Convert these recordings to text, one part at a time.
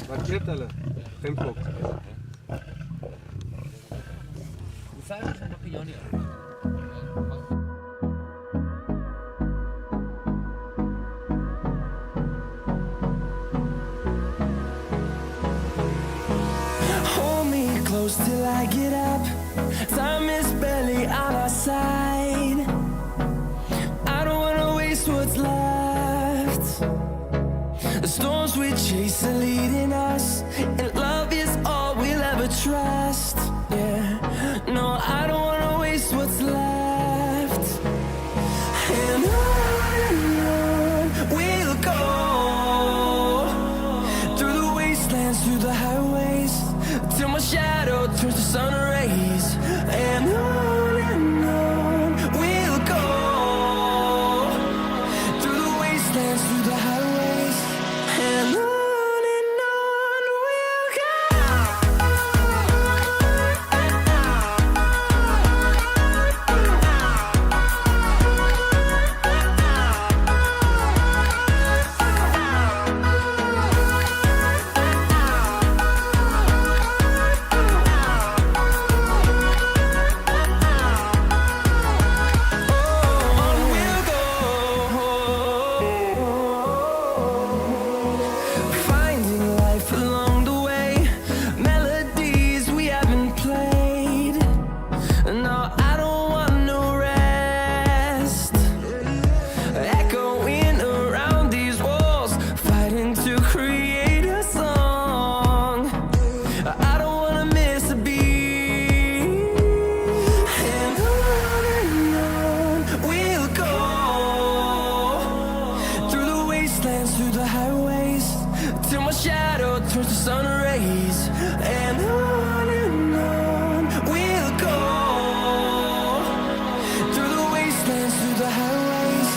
Wat dit hulle? Tempok. Hoe ver is nog Janie? Hold me close till I get up. Time is barely on our side. I don't wanna waste what's left. The storms we chase are leading us, and love is all we'll ever trust. Yeah, no, I don't wanna waste what's left. And on we'll go, through the wastelands, through the highways, till my shadow turns to sun rays. And on we'll go, through the wastelands, through the highways, and on we'll go. Finding life along the way, melodies we haven't played. No, I don't want no rest. Echoing around these walls, fighting to create a song. I don't wanna miss a beat. And on we'll go, through the wastelands, through the highways, till my shadow turns to sun rays. And on we'll go, through the wastelands, through the highways,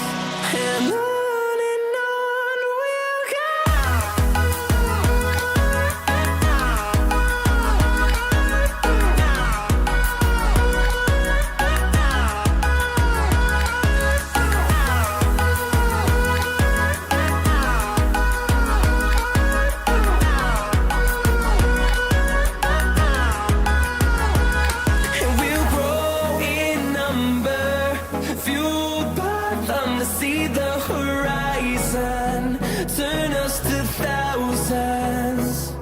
and on we'll go. And we'll grow in number, fueled by them to see the horizon, turn us to thousands.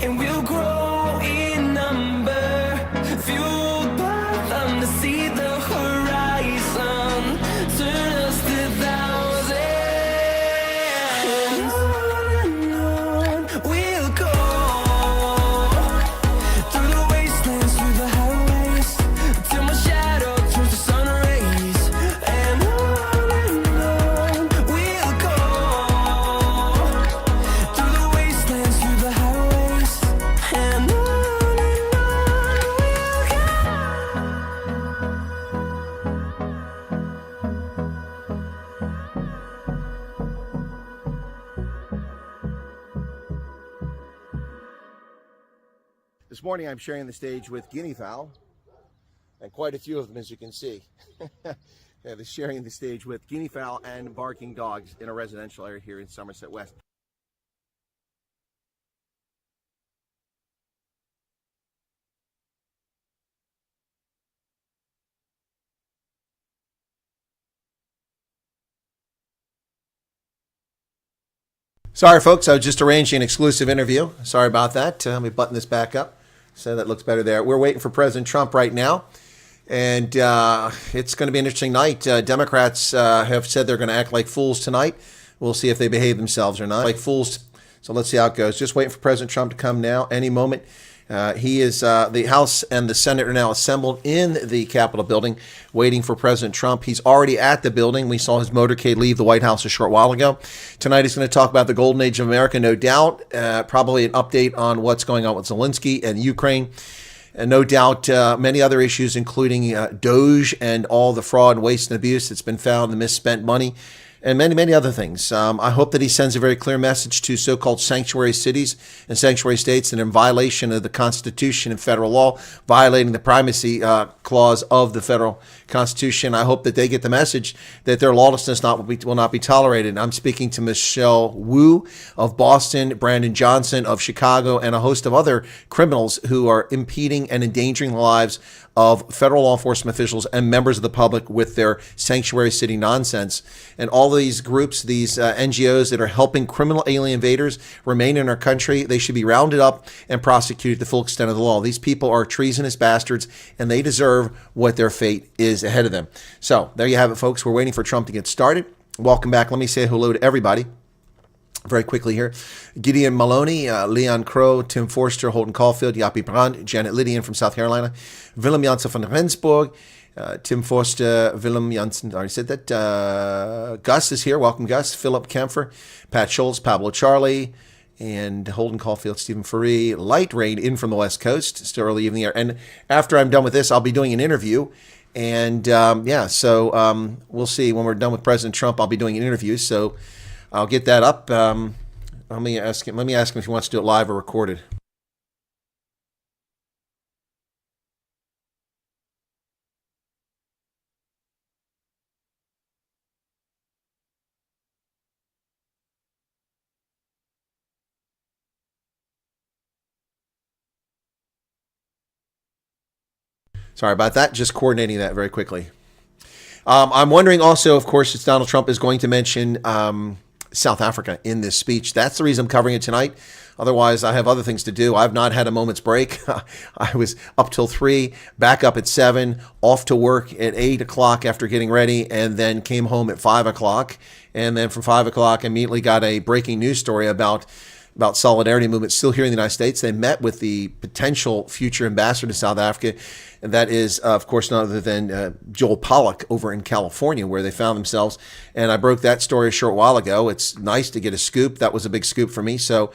And we'll grow in number, fueled by them to see the horizon, turn us to thousands. And on we'll go, through the wastelands, through the highways, till my shadow turns to sun rays. And on we'll go, through the wastelands, through the highways, and on we'll go. This morning I'm sharing the stage with guinea fowl, and quite a few of them, as you can see. They're sharing the stage with guinea fowl and barking dogs in a residential area here in Somerset West. Sorry, folks, I was just arranging an exclusive interview. Sorry about that. Let me button this back up so that looks better there. We're waiting for President Trump right now, and it's going to be an interesting night. Democrats have said they're going to act like fools tonight. We'll see if they behave themselves or not. Like fools. So let's see how it goes. Just waiting for President Trump to come now, any moment. The House and the Senate are now assembled in the Capitol building, waiting for President Trump. He's already at the building. We saw his motorcade leave the White House a short while ago. Tonight he's going to talk about the golden age of America, no doubt. Probably an update on what's going on with Zelensky and Ukraine. And no doubt many other issues, including Doge and all the fraud and waste and abuse that's been found, the misspent money. and many, many other things. I hope that he sends a very clear message to so-called sanctuary cities and sanctuary states that in violation of the Constitution and federal law, violating the primacy clause of the federal Constitution. I hope that they get the message that their lawlessness will not be tolerated. I'm speaking to Michelle Wu of Boston, Brandon Johnson of Chicago, and a host of other criminals who are impeding and endangering the lives of federal law enforcement officials and members of the public with their sanctuary city nonsense. And all of these groups, these NGOs that are helping criminal alien invaders remain in our country, they should be rounded up and prosecuted to the full extent of the law. These people are treasonous bastards, and they deserve what their fate is ahead of them. So there you have it, folks. We're waiting for Trump to get started. Welcome back. Let me say hello to everybody very quickly here. Gideon Maloney, Leon Crow, Tim Forster, Holden Caulfield, Yapi Brand, Janet Lydian from South Carolina, Willem Janssen van Rensburg, Tim Forster, Willem Janssen, already said that. Gus is here. Welcome, Gus. Philip Kempfer, Pat Schultz, Pablo Charlie, and Holden Caulfield, Stephen Faree. Light rain in from the West Coast. Still early evening here. And after I'm done with this, I'll be doing an interview. And so we'll see. When we're done with President Trump, I'll be doing an interview. So I'll get that up. Let me ask him if he wants to do it live or recorded. Sorry about that. Just coordinating that very quickly. I'm wondering also, of course, it's Donald Trump is going to mention South Africa in this speech. That's the reason I'm covering it tonight. Otherwise, I have other things to do. I've not had a moment's break. I was up till 3, back up at 7, off to work at 8 o'clock after getting ready, and then came home at 5 o'clock. And then from 5 o'clock, immediately got a breaking news story about solidarity movement still here in the United States. They met with the potential future ambassador to South Africa, and that is, of course, none other than Joel Pollack over in California, where they found themselves. And I broke that story a short while ago. It's nice to get a scoop. That was a big scoop for me. So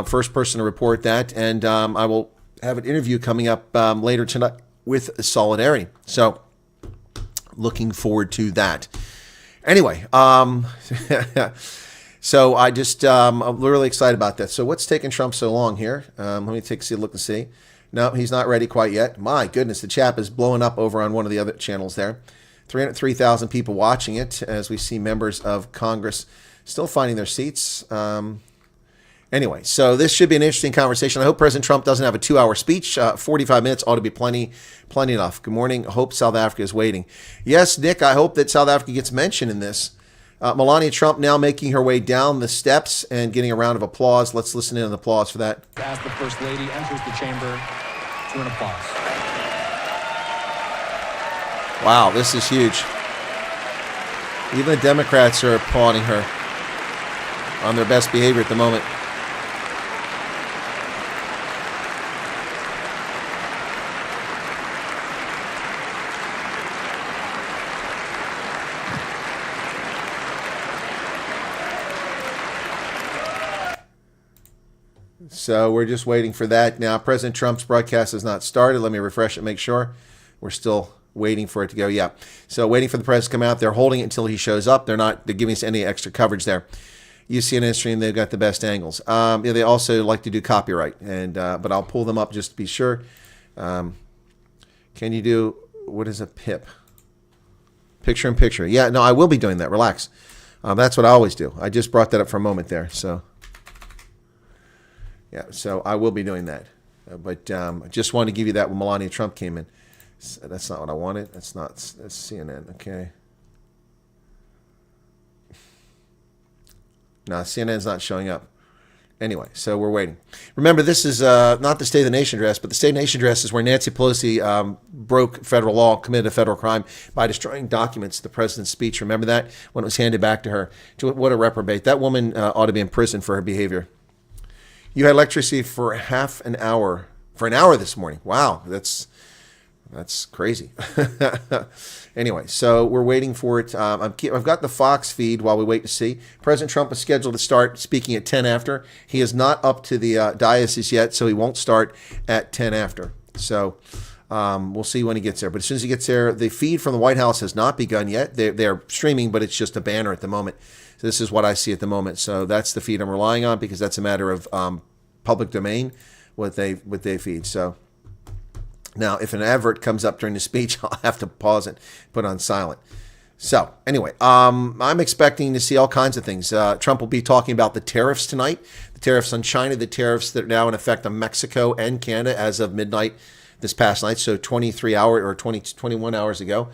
first person to report that. And I will have an interview coming up later tonight with Solidarity. So looking forward to that. Anyway, so I just, I'm really excited about that. So what's taking Trump so long here? Let me take a look and see. No, he's not ready quite yet. My goodness, the chap is blowing up over on one of the other channels there. 303,000 people watching it as we see members of Congress still finding their seats. Anyway, so this should be an interesting conversation. I hope President Trump doesn't have a 2-hour speech. 45 minutes ought to be plenty enough. Good morning. I hope South Africa is waiting. Yes, Nick, I hope that South Africa gets mentioned in this. Melania Trump now making her way down the steps and getting a round of applause. Let's listen in on the applause for that. As the First Lady enters the chamber to an applause. Wow, this is huge. Even the Democrats are applauding her on their best behavior at the moment. So we're just waiting for that. Now, President Trump's broadcast has not started. Let me refresh it, make sure. We're still waiting for it to go. Yeah. So waiting for the president to come out. They're holding it until he shows up. They're giving us any extra coverage there. You see an stream, they've got the best angles. They also like to do copyright, but I'll pull them up just to be sure. Can you do, what is a PIP? Picture in picture. Yeah, no, I will be doing that. Relax. That's what I always do. I just brought that up for a moment there. So. Yeah, so I will be doing that. But I just wanted to give you that when Melania Trump came in. So that's not what I wanted. That's CNN. Okay. No, CNN's not showing up. Anyway, so we're waiting. Remember, this is not the State of the Nation address, but the State of the Nation address is where Nancy Pelosi broke federal law, committed a federal crime by destroying documents of the president's speech. Remember that? When it was handed back to her. What a reprobate. That woman ought to be in prison for her behavior. You had electricity for half an hour. For an hour this morning. Wow, that's crazy. Anyway, so we're waiting for it. I've got the Fox feed while we wait to see. President Trump is scheduled to start speaking at 10 after. He is not up to the diocese yet, so he won't start at 10 after. So We'll see when he gets there. But as soon as he gets there, the feed from the White House has not begun yet. They're streaming, but it's just a banner at the moment. So this is what I see at the moment. So that's the feed I'm relying on because that's a matter of public domain, what they feed. So now, if an advert comes up during the speech, I'll have to pause it, put it on silent. So anyway, I'm expecting to see all kinds of things. Trump will be talking about the tariffs tonight, the tariffs on China, the tariffs that are now in effect on Mexico and Canada as of midnight this past night. So 21 hours ago.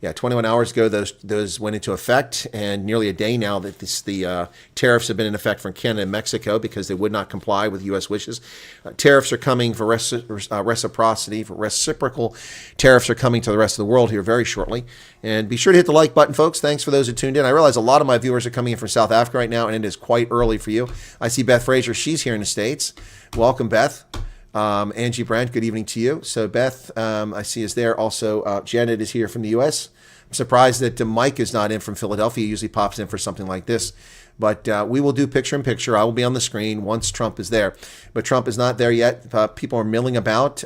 Yeah, 21 hours ago, those went into effect, and nearly a day now that the tariffs have been in effect for Canada and Mexico because they would not comply with U.S. wishes. Tariffs are coming for reciprocity, for reciprocal tariffs are coming to the rest of the world here very shortly. And be sure to hit the like button, folks. Thanks for those who tuned in. I realize a lot of my viewers are coming in from South Africa right now, and it is quite early for you. I see Beth Fraser. She's here in the States. Welcome, Beth. Angie Brandt, good evening to you. So Beth, I see is there. Also, Janet is here from the U.S. I'm surprised that Mike is not in from Philadelphia. He usually pops in for something like this. But we will do picture-in-picture. I will be on the screen once Trump is there. But Trump is not there yet. People are milling about.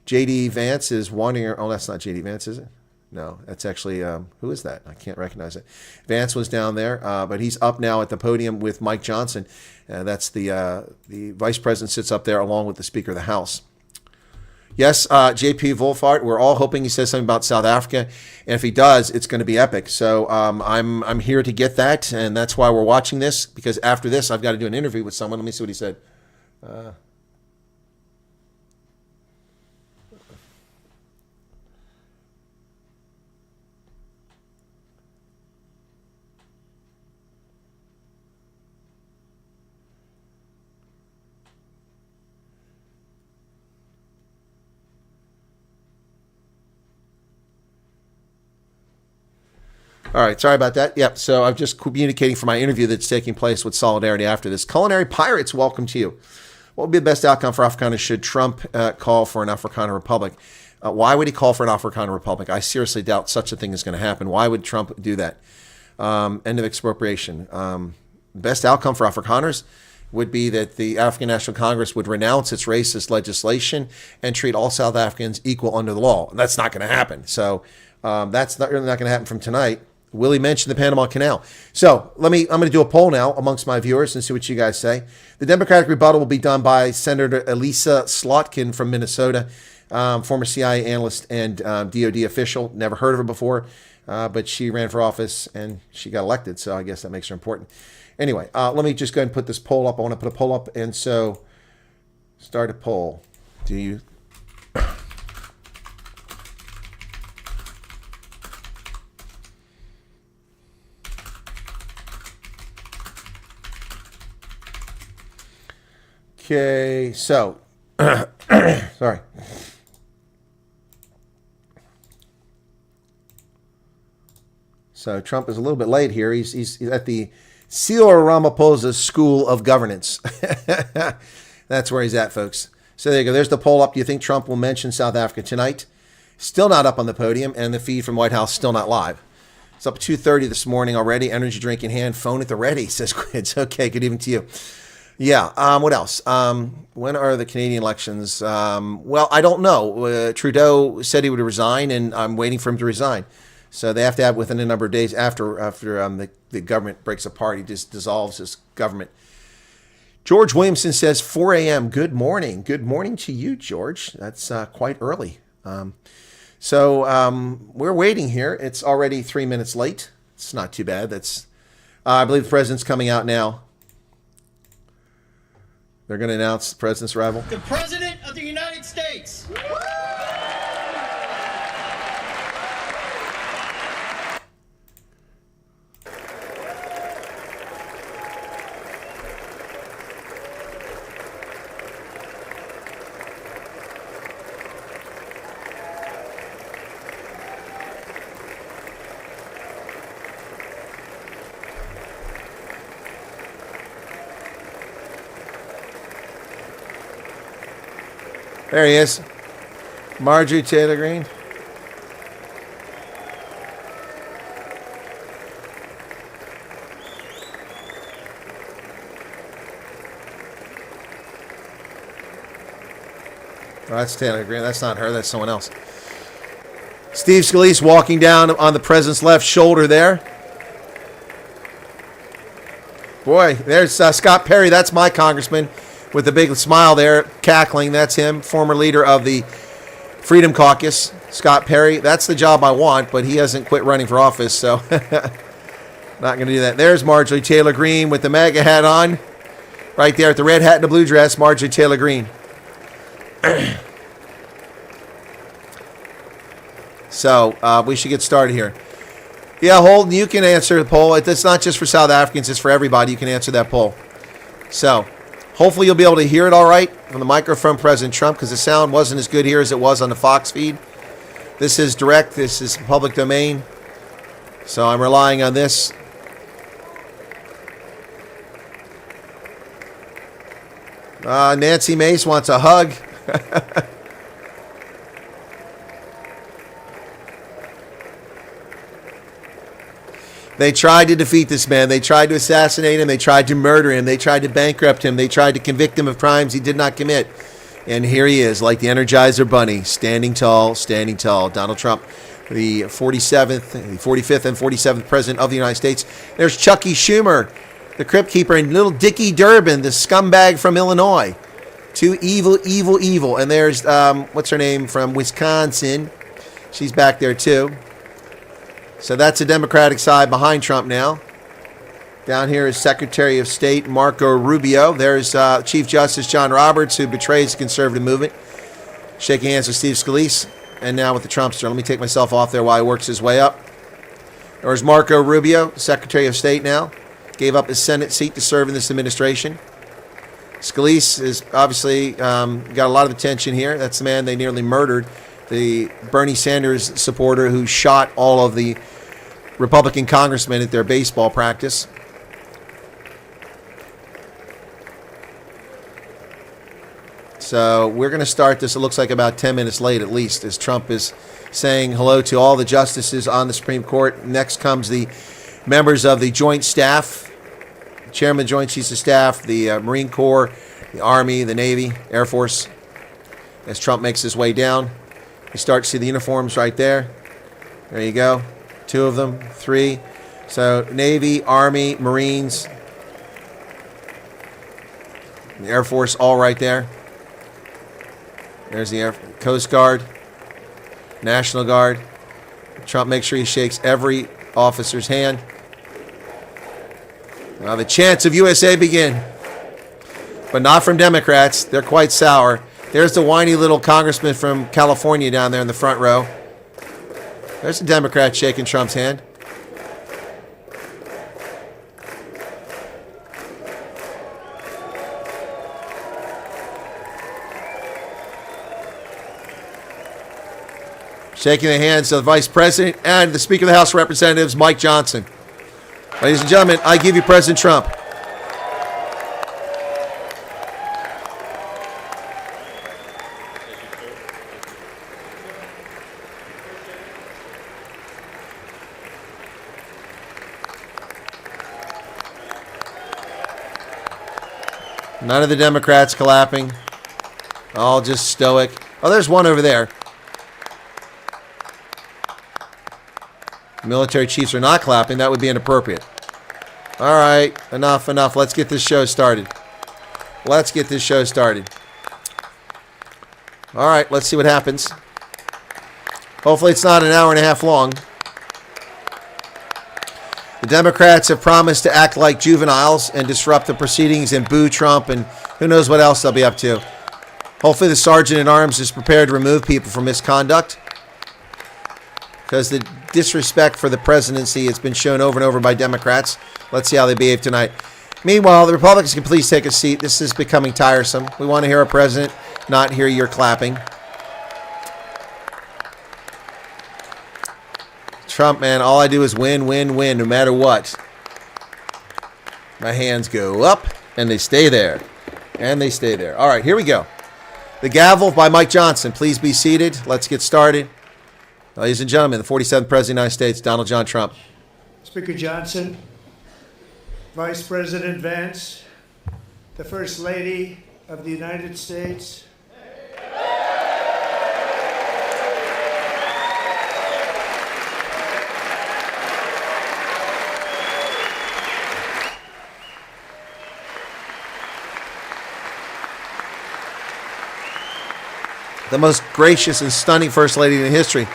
J.D. Vance is wandering. Oh, that's not J.D. Vance, is it? No, that's actually, who is that? I can't recognize it. Vance was down there, but he's up now at the podium with Mike Johnson. That's the vice president sits up there along with the Speaker of the House. Yes, J.P. Wolfart, we're all hoping he says something about South Africa. And if he does, it's going to be epic. So I'm here to get that, and that's why we're watching this, because after this, I've got to do an interview with someone. Let me see what he said. All right, sorry about that. Yep, so I'm just communicating for my interview that's taking place with Solidarity after this. Culinary Pirates, welcome to you. What would be the best outcome for Africana should Trump call for an Africana Republic? Why would he call for an Africana Republic? I seriously doubt such a thing is going to happen. Why would Trump do that? End of expropriation. Best outcome for Afrikaners would be that the African National Congress would renounce its racist legislation and treat all South Africans equal under the law. And that's not going to happen. So that's really not going to happen from tonight. Willie mentioned the Panama Canal. So I'm going to do a poll now amongst my viewers and see what you guys say. The Democratic rebuttal will be done by Senator Elisa Slotkin from Minnesota, former CIA analyst and DOD official. Never heard of her before, but she ran for office and she got elected. So I guess that makes her important. Anyway, let me just go ahead and put this poll up. I want to put a poll up. And so start a poll. Do you... Okay, so, sorry. So Trump is a little bit late here. He's at the Cyril Ramaphosa School of Governance. That's where he's at, folks. So there you go. There's the poll up. Do you think Trump will mention South Africa tonight? Still not up on the podium, and the feed from White House still not live. It's up at 2:30 this morning already. Energy drink in hand, phone at the ready, says Quids. Okay, good evening to you. Yeah. What else? When are the Canadian elections? Well, I don't know. Trudeau said he would resign, and I'm waiting for him to resign. So they have to have within a number of days after the government breaks apart. He just dissolves his government. George Williamson says 4 a.m. Good morning. Good morning to you, George. That's quite early. So we're waiting here. It's already 3 minutes late. It's not too bad. That's I believe the president's coming out now. They're going to announce the president's arrival. The President of the United States. There he is. Marjorie Taylor Greene. Oh, that's Talon Bezuidenhout. That's not her. That's someone else. Steve Scalise walking down on the president's left shoulder there. Boy, there's Scott Perry. That's my congressman with the big smile there, cackling. That's him, former leader of the Freedom Caucus, Scott Perry. That's the job I want, but he hasn't quit running for office, so not going to do that. There's Marjorie Taylor Greene with the MAGA hat on. Right there at the red hat and the blue dress, Marjorie Taylor Greene. So we should get started here. Yeah, Holden, you can answer the poll. It's not just for South Africans, it's for everybody. You can answer that poll. So hopefully you'll be able to hear it all right from the microphone, President Trump, because the sound wasn't as good here as it was on the Fox feed. This is direct. This is public domain. So I'm relying on this. Nancy Mace wants a hug. They tried to defeat this man. They tried to assassinate him. They tried to murder him. They tried to bankrupt him. They tried to convict him of crimes he did not commit. And here he is, like the Energizer Bunny, standing tall, standing tall. Donald Trump, the 45th and 47th President of the United States. There's Chucky Schumer, the Crypt Keeper, and little Dickie Durbin, the scumbag from Illinois. Two evil, evil, evil. And there's, what's her name, from Wisconsin. She's back there, too. So that's the Democratic side behind Trump now. Down here is Secretary of State Marco Rubio. There's Chief Justice John Roberts, who betrays the conservative movement. Shaking hands with Steve Scalise. And now with the Trumpster. Let me take myself off there while he works his way up. There's Marco Rubio, Secretary of State now. Gave up his Senate seat to serve in this administration. Scalise is obviously got a lot of attention here. That's the man they nearly murdered. The Bernie Sanders supporter who shot all of the Republican congressmen at their baseball practice. So we're going to start this, it looks like about 10 minutes late at least, as Trump is saying hello to all the justices on the Supreme Court. Next comes the members of the Joint Staff, Chairman of the Joint Chiefs of Staff, the Marine Corps, the Army, the Navy, Air Force, as Trump makes his way down. You start to see the uniforms right there. There you go. 2 of them, 3. So Navy, Army, Marines, the Air Force, all right there. There's the Coast Guard, National Guard. Trump makes sure he shakes every officer's hand. Now the chants of USA begin. But not from Democrats. They're quite sour. There's the whiny little congressman from California down there in the front row. There's a Democrat shaking Trump's hand. Shaking the hands of the Vice President and the Speaker of the House of Representatives, Mike Johnson. Ladies and gentlemen, I give you President Trump. None of the Democrats clapping. All just stoic. Oh, there's one over there. Military chiefs are not clapping. That would be inappropriate. All right. Enough, enough. Let's get this show started. Let's get this show started. All right. Let's see what happens. Hopefully it's not an hour and a half long. The Democrats have promised to act like juveniles and disrupt the proceedings and boo Trump, and who knows what else they'll be up to. Hopefully the Sergeant at Arms is prepared to remove people for misconduct, because the disrespect for the presidency has been shown over and over by Democrats. Let's see how they behave tonight. Meanwhile, the Republicans can please take a seat. This is becoming tiresome. We want to hear our president, not hear your clapping. Trump, man, all I do is win, win, win, no matter what. My hands go up, and they stay there. And they stay there. All right, here we go. The gavel by Mike Johnson. Please be seated. Let's get started. Ladies and gentlemen, the 47th President of the United States, Donald John Trump. Speaker Johnson, Vice President Vance, the First Lady of the United States, the most gracious and stunning First Lady in history.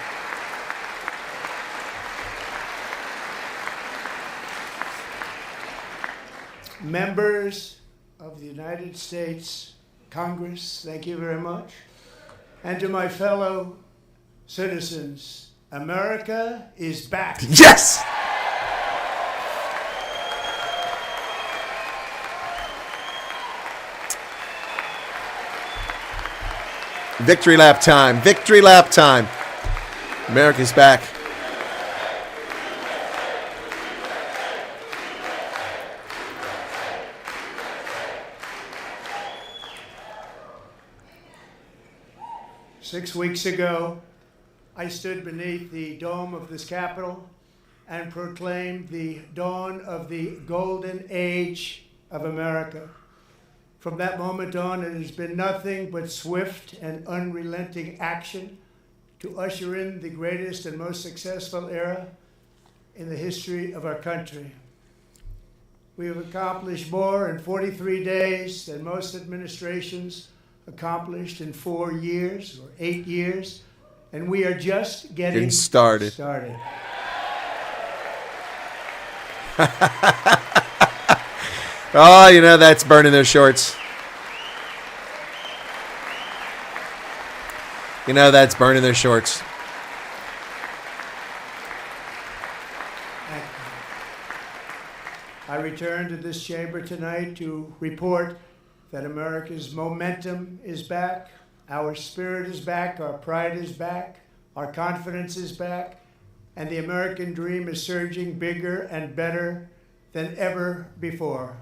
Members of the United States Congress, thank you very much. And to my fellow citizens, America is back. Yes! Victory lap time. Victory lap time. America's back. Six weeks ago, I stood beneath the dome of this Capitol and proclaimed the dawn of the golden age of America. From that moment on, it has been nothing but swift and unrelenting action to usher in the greatest and most successful era in the history of our country. We have accomplished more in 43 days than most administrations accomplished in 4 years or 8 years, and we are just getting started. Oh, you know that's burning their shorts. You know that's burning their shorts. I return to this chamber tonight to report that America's momentum is back, our spirit is back, our pride is back, our confidence is back, and the American dream is surging bigger and better than ever before.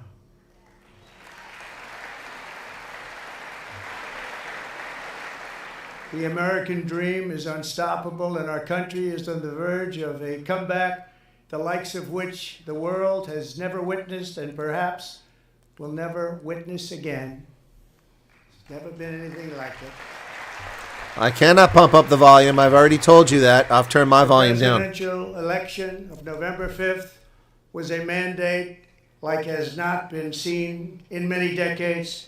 The American dream is unstoppable, and our country is on the verge of a comeback, the likes of which the world has never witnessed and perhaps will never witness again. There's never been anything like it. I cannot pump up the volume. I've already told you that. I've turned my volume down. The presidential election of November 5th was a mandate like has not been seen in many decades.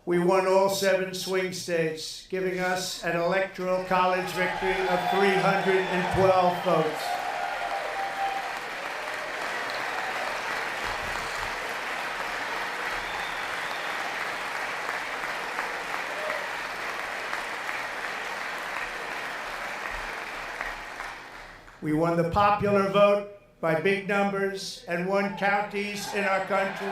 We won all 7 swing states, giving us an electoral college victory of 312 votes. We won the popular vote by big numbers and won counties in our country.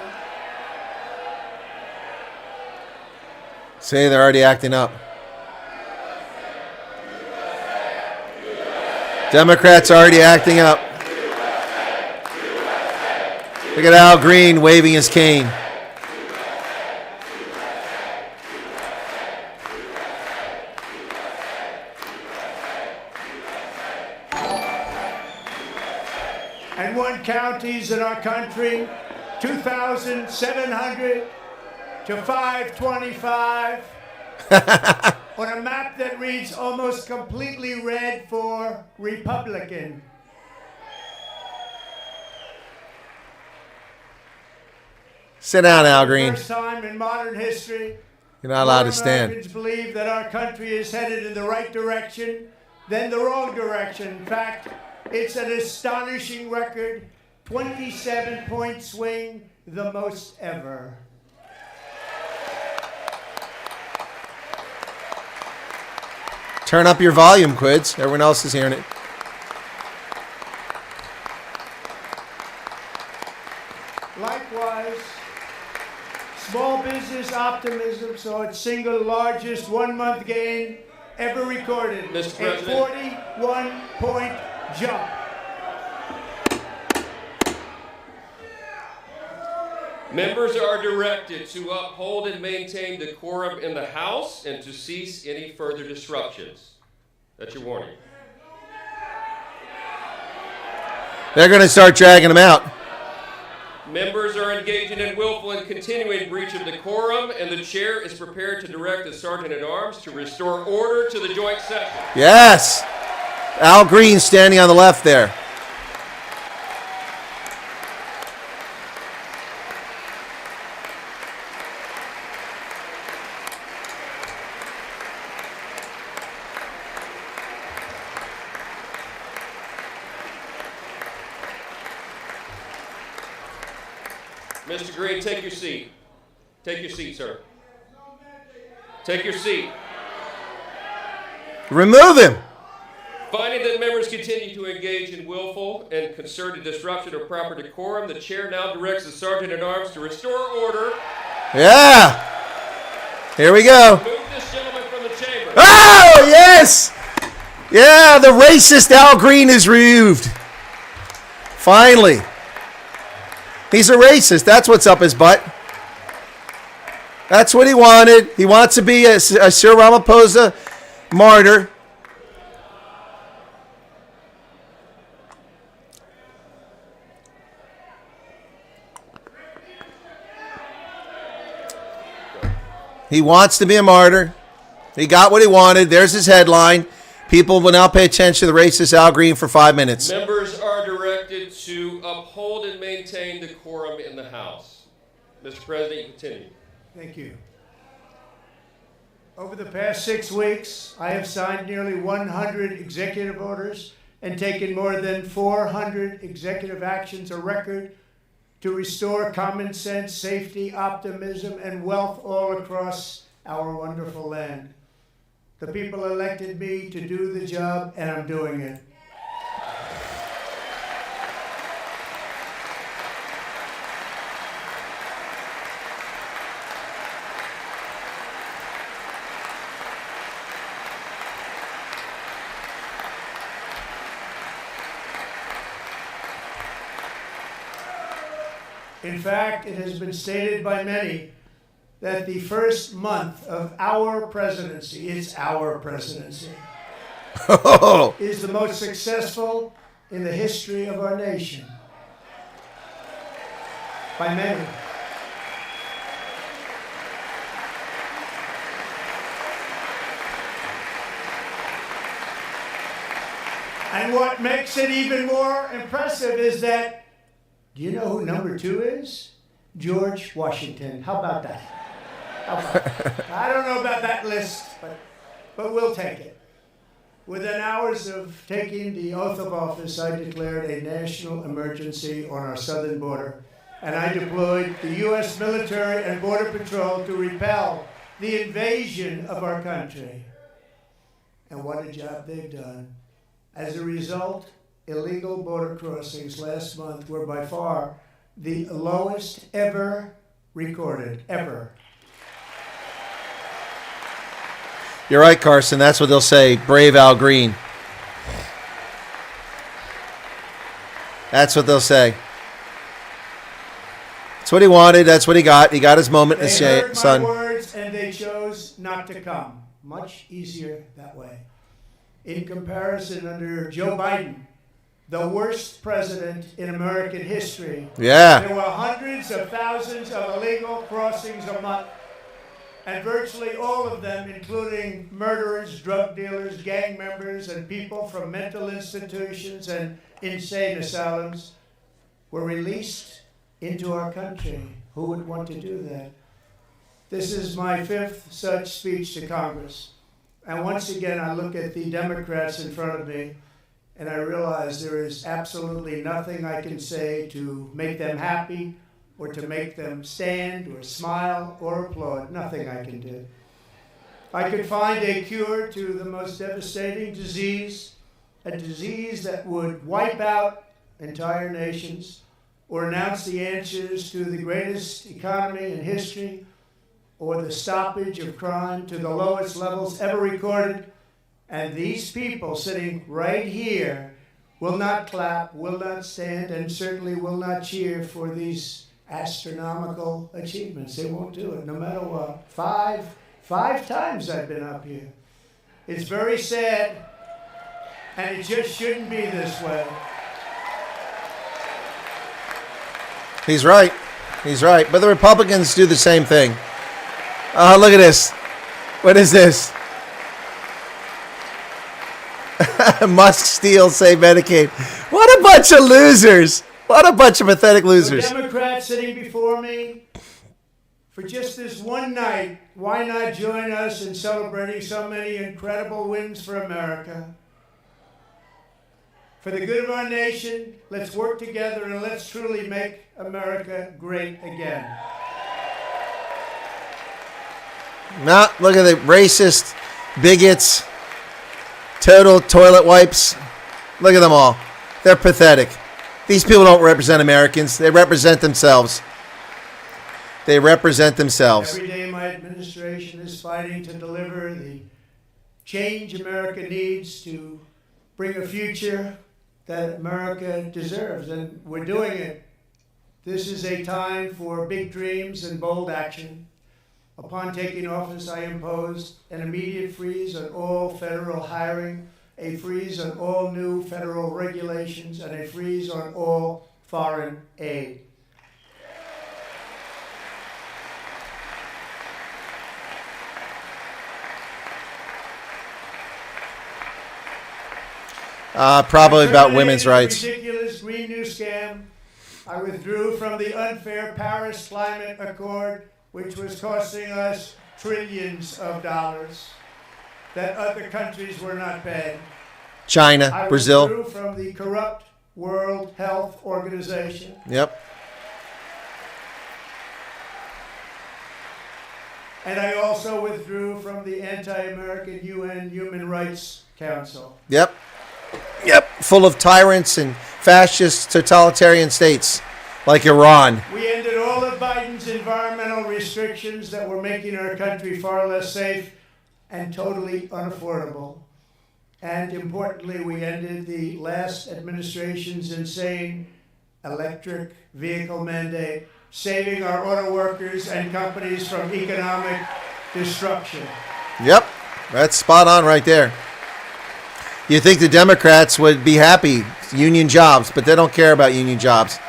See, they're already acting up. Democrats are already acting up. Look at Al Green waving his cane. And won counties in our country, 2,700 to 525, on a map that reads almost completely red for Republican. Sit down, Al Green. First time in modern history, You're not allowed to stand. Americans believe that our country is headed in the right direction, then the wrong direction. In fact, it's an astonishing record, 27-point swing, the most ever. Turn up your volume, Quids. Everyone else is hearing it. Likewise, small business optimism saw its single largest one-month gain ever recorded, a 41-point jump. Members are directed to uphold and maintain decorum in the House and to cease any further disruptions. That's your warning. They're going to start dragging them out. Members are engaging in willful and continuing breach of decorum, and the chair is prepared to direct the Sergeant-at-Arms to restore order to the joint session. Yes. Al Green standing on the left there. Mr. Green, take your seat. Take your seat, sir. Take your seat. Remove him. Finding that members continue to engage in willful and concerted disruption of proper decorum, the chair now directs the Sergeant-at-Arms to restore order. Yeah. Here we go. Move this gentleman from the chamber. Oh, yes. Yeah, the racist Al Green is removed. Finally. He's a racist. That's what's up his butt. That's what he wanted. He wants to be a Sir Ramaphosa martyr. He wants to be a martyr. He got what he wanted. There's his headline. People will now pay attention to the racist Al Green for 5 minutes. Members are directed to uphold and maintain decorum in the House. Mr. President, you continue. Thank you. Over the past 6 weeks, I have signed nearly 100 executive orders and taken more than 400 executive actions, a record to restore common sense, safety, optimism, and wealth all across our wonderful land. The people elected me to do the job, and I'm doing it. In fact, it has been stated by many that the first month of our presidency, it's our presidency, is the most successful in the history of our nation. By many. And what makes it even more impressive is that, do you know who number 2 is? George Washington. How about that? I don't know about that list, but we'll take it. Within hours of taking the oath of office, I declared a national emergency on our southern border, and I deployed the U.S. military and Border Patrol to repel the invasion of our country. And what a job they've done. As a result, illegal border crossings last month were by far the lowest ever recorded, ever. You're right, Carson. That's what they'll say. Brave Al Green. That's what they'll say. That's what he wanted. That's what he got. He got his moment in the sun. They heard my words and they chose not to come. Much easier that way. In comparison, under Joe Biden, the worst president in American history, there were hundreds of thousands of illegal crossings a month. And virtually all of them, including murderers, drug dealers, gang members, and people from mental institutions and insane asylums, were released into our country. Who would want to do that? This is my 5th such speech to Congress. And once again, I look at the Democrats in front of me, and I realize there is absolutely nothing I can say to make them happy, or to make them stand, or smile, or applaud. Nothing I can do. I could find a cure to the most devastating disease, a disease that would wipe out entire nations, or announce the answers to the greatest economy in history, or the stoppage of crime to the lowest levels ever recorded. And these people sitting right here will not clap, will not stand, and certainly will not cheer for these astronomical achievements. They won't do it, no matter what. Five times I've been up here. It's very sad, and it just shouldn't be this way. He's right. He's right. But the Republicans do the same thing. Look at this. What is this? Musk steals, save Medicaid. What a bunch of losers. What a bunch of pathetic losers. The Democrats sitting before me, for just this one night, why not join us in celebrating so many incredible wins for America? For the good of our nation, let's work together and let's truly make America great again. Nah, look at the racist, bigots, total toilet wipes. Look at them all. They're pathetic. These people don't represent Americans. They represent themselves. They represent themselves. Every day my administration is fighting to deliver the change America needs to bring a future that America deserves, and we're doing it. This is a time for big dreams and bold action. Upon taking office, I imposed an immediate freeze on all federal hiring, a freeze on all new federal regulations, and a freeze on all foreign aid. Probably about women's rights. Ridiculous Green New Scam. I withdrew from the unfair Paris Climate Accord, which was costing us trillions of dollars that other countries were not paying. China, Brazil. I withdrew from the corrupt World Health Organization. Yep. And I also withdrew from the anti-American UN Human Rights Council. Yep. Yep. Full of tyrants and fascist totalitarian states like Iran. We ended all of Biden's environmental restrictions that were making our country far less safe and totally unaffordable. And importantly, we ended the last administration's insane electric vehicle mandate, saving our auto workers and companies from economic destruction. Yep. That's spot on right there. You think the Democrats would be happy, union jobs, but they don't care about union jobs.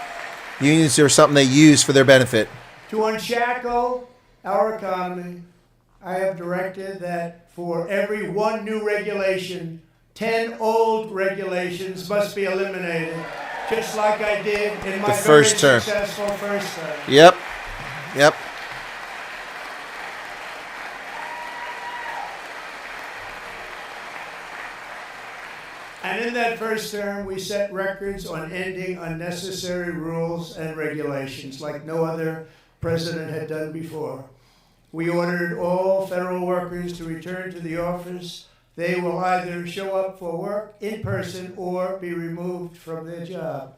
Unions are something they use for their benefit. To unshackle our economy, I have directed that for every one new regulation, 10 old regulations must be eliminated, just like I did in my very successful first term. Yep. Yep. And in that first term, we set records on ending unnecessary rules and regulations like no other president had done before. We ordered all federal workers to return to the office. They will either show up for work in person or be removed from their job.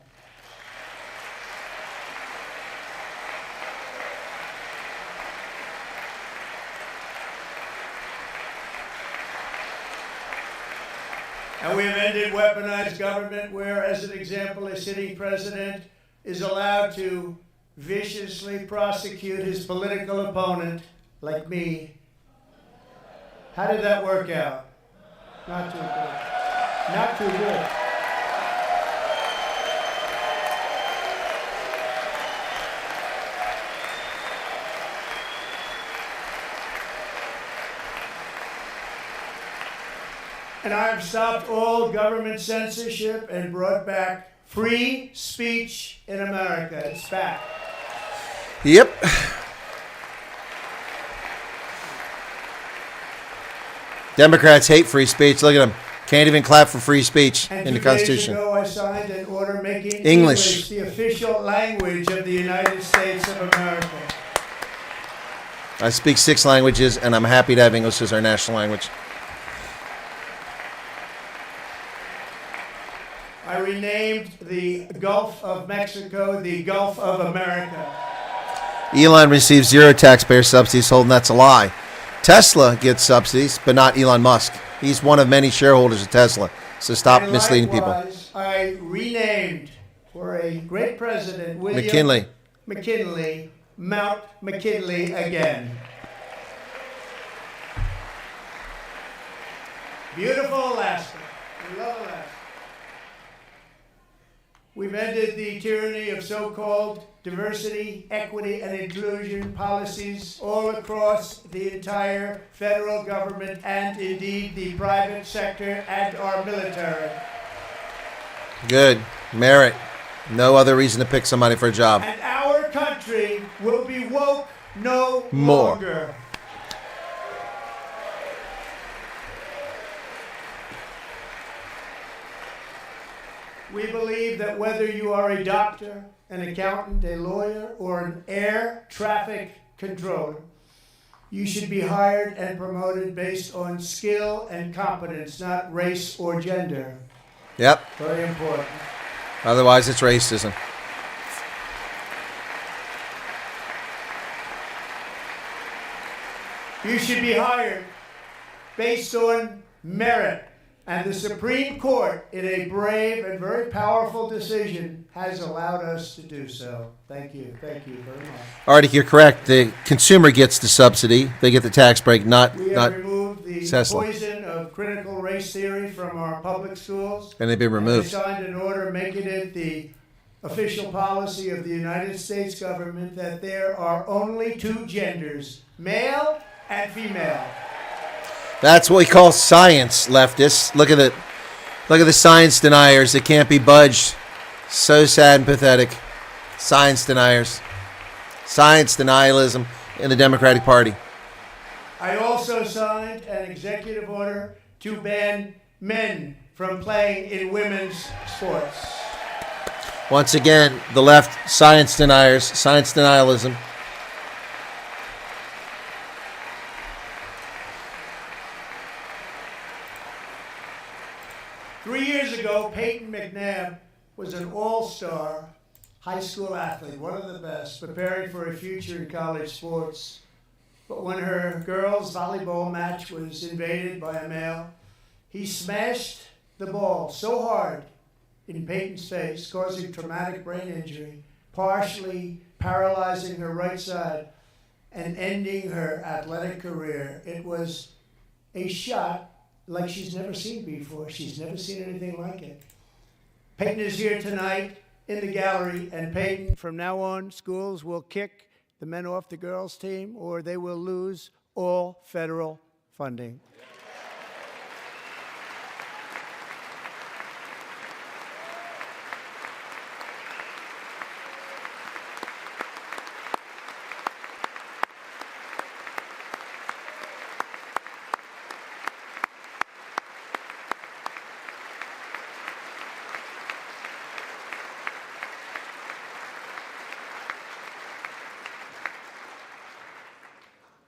And we have ended weaponized government where, as an example, a sitting president is allowed to viciously prosecute his political opponent, like me. How did that work out? Not too good. Not too good. And I have stopped all government censorship and brought back free speech in America. It's back. Yep. Democrats hate free speech. Look at them. Can't even clap for free speech in the Constitution. 2 days ago, I signed an order making English the official language of the United States of America. I speak 6 languages, and I'm happy to have English as our national language. I renamed the Gulf of Mexico the Gulf of America. Elon receives 0 taxpayer subsidies. Holden, that's a lie. Tesla gets subsidies, but not Elon Musk. He's one of many shareholders of Tesla. So stop And misleading likewise, people. I renamed for a great president, William McKinley. Mount McKinley again. Beautiful Alaska. We love Alaska. We've ended the tyranny of so-called diversity, equity, and inclusion policies all across the entire federal government and indeed the private sector and our military. Good. Merit. No other reason to pick somebody for a job. And our country will be woke no More. longer. We believe that whether you are a doctor, an accountant, a lawyer, or an air traffic controller, you should be hired and promoted based on skill and competence, not race or gender. Yep. Very important. Otherwise, it's racism. You should be hired based on merit. And the Supreme Court, in a brave and very powerful decision, has allowed us to do so. Thank you. Thank you very much. Artie, you're correct. The consumer gets the subsidy. They get the tax break, not We have removed the Tesla. poison of critical race theory from our public schools. And they've been removed. We signed an order making it the official policy of the United States government that there are only two genders, male and female. That's what we call science, leftists. Look at it. Look at the science deniers. They can't be budged. So sad and pathetic. Science deniers. Science denialism in the Democratic Party. I also signed an executive order to ban men from playing in women's sports. Once again, the left, science deniers, science denialism. Peyton McNabb was an all-star high school athlete, one of the best, preparing for a future in college sports. But when her girls' volleyball match was invaded by a male, he smashed the ball so hard in Peyton's face, causing traumatic brain injury, partially paralyzing her right side and ending her athletic career. It was a shot like she's never seen before. She's never seen anything like it. Peyton is here tonight in the gallery, and Peyton, from now on, schools will kick the men off the girls' team, or they will lose all federal funding.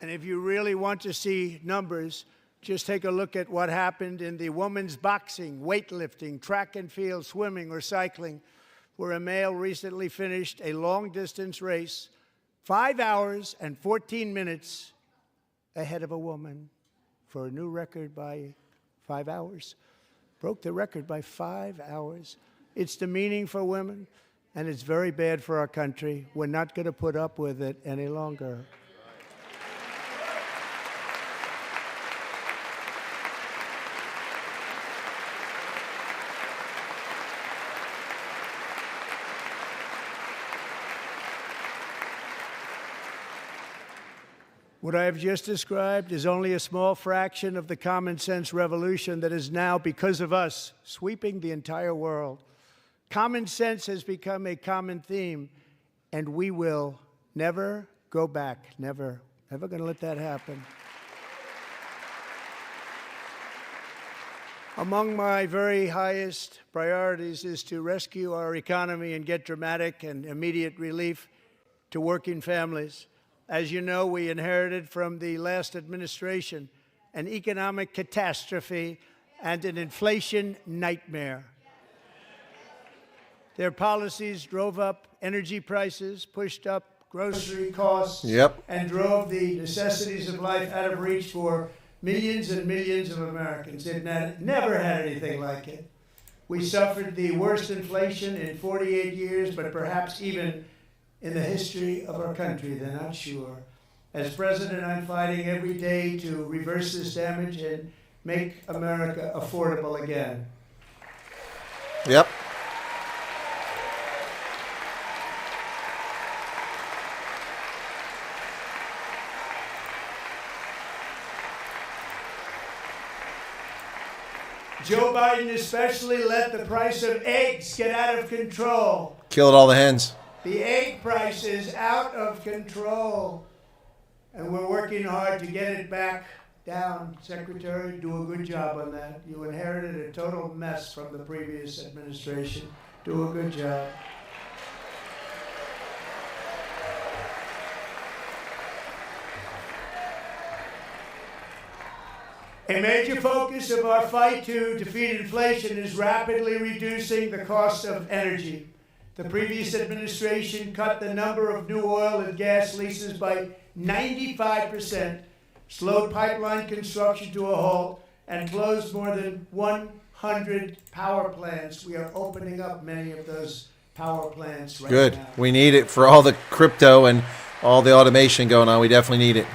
And if you really want to see numbers, just take a look at what happened in the women's boxing, weightlifting, track and field, swimming, or cycling, where a male recently finished a long-distance race 5 hours and 14 minutes ahead of a woman for a new record by 5 hours. Broke the record by 5 hours. It's demeaning for women, and it's very bad for our country. We're not going to put up with it any longer. What I have just described is only a small fraction of the common sense revolution that is now, because of us, sweeping the entire world. Common sense has become a common theme, and we will never go back. Never. Never going to let that happen. Among my very highest priorities is to rescue our economy and get dramatic and immediate relief to working families. As you know, we inherited from the last administration an economic catastrophe and an inflation nightmare. Their policies drove up energy prices, pushed up grocery costs, and drove the necessities of life out of reach for millions and millions of Americans. They've never had anything like it. We suffered the worst inflation in 48 years, but perhaps even in the history of our country. They're not sure. As president, I'm fighting every day to reverse this damage and make America affordable again. Yep. Joe Biden especially let the price of eggs get out of control. Killed all the hens. The egg price is out of control, and we're working hard to get it back down, Secretary. Do a good job on that. You inherited a total mess from the previous administration. Do a good job. A major focus of our fight to defeat inflation is rapidly reducing the cost of energy. The previous administration cut the number of new oil and gas leases by 95%, slowed pipeline construction to a halt, and closed more than 100 power plants. We are opening up many of those power plants right now. Good. We need it for all the crypto and all the automation going on. We definitely need it.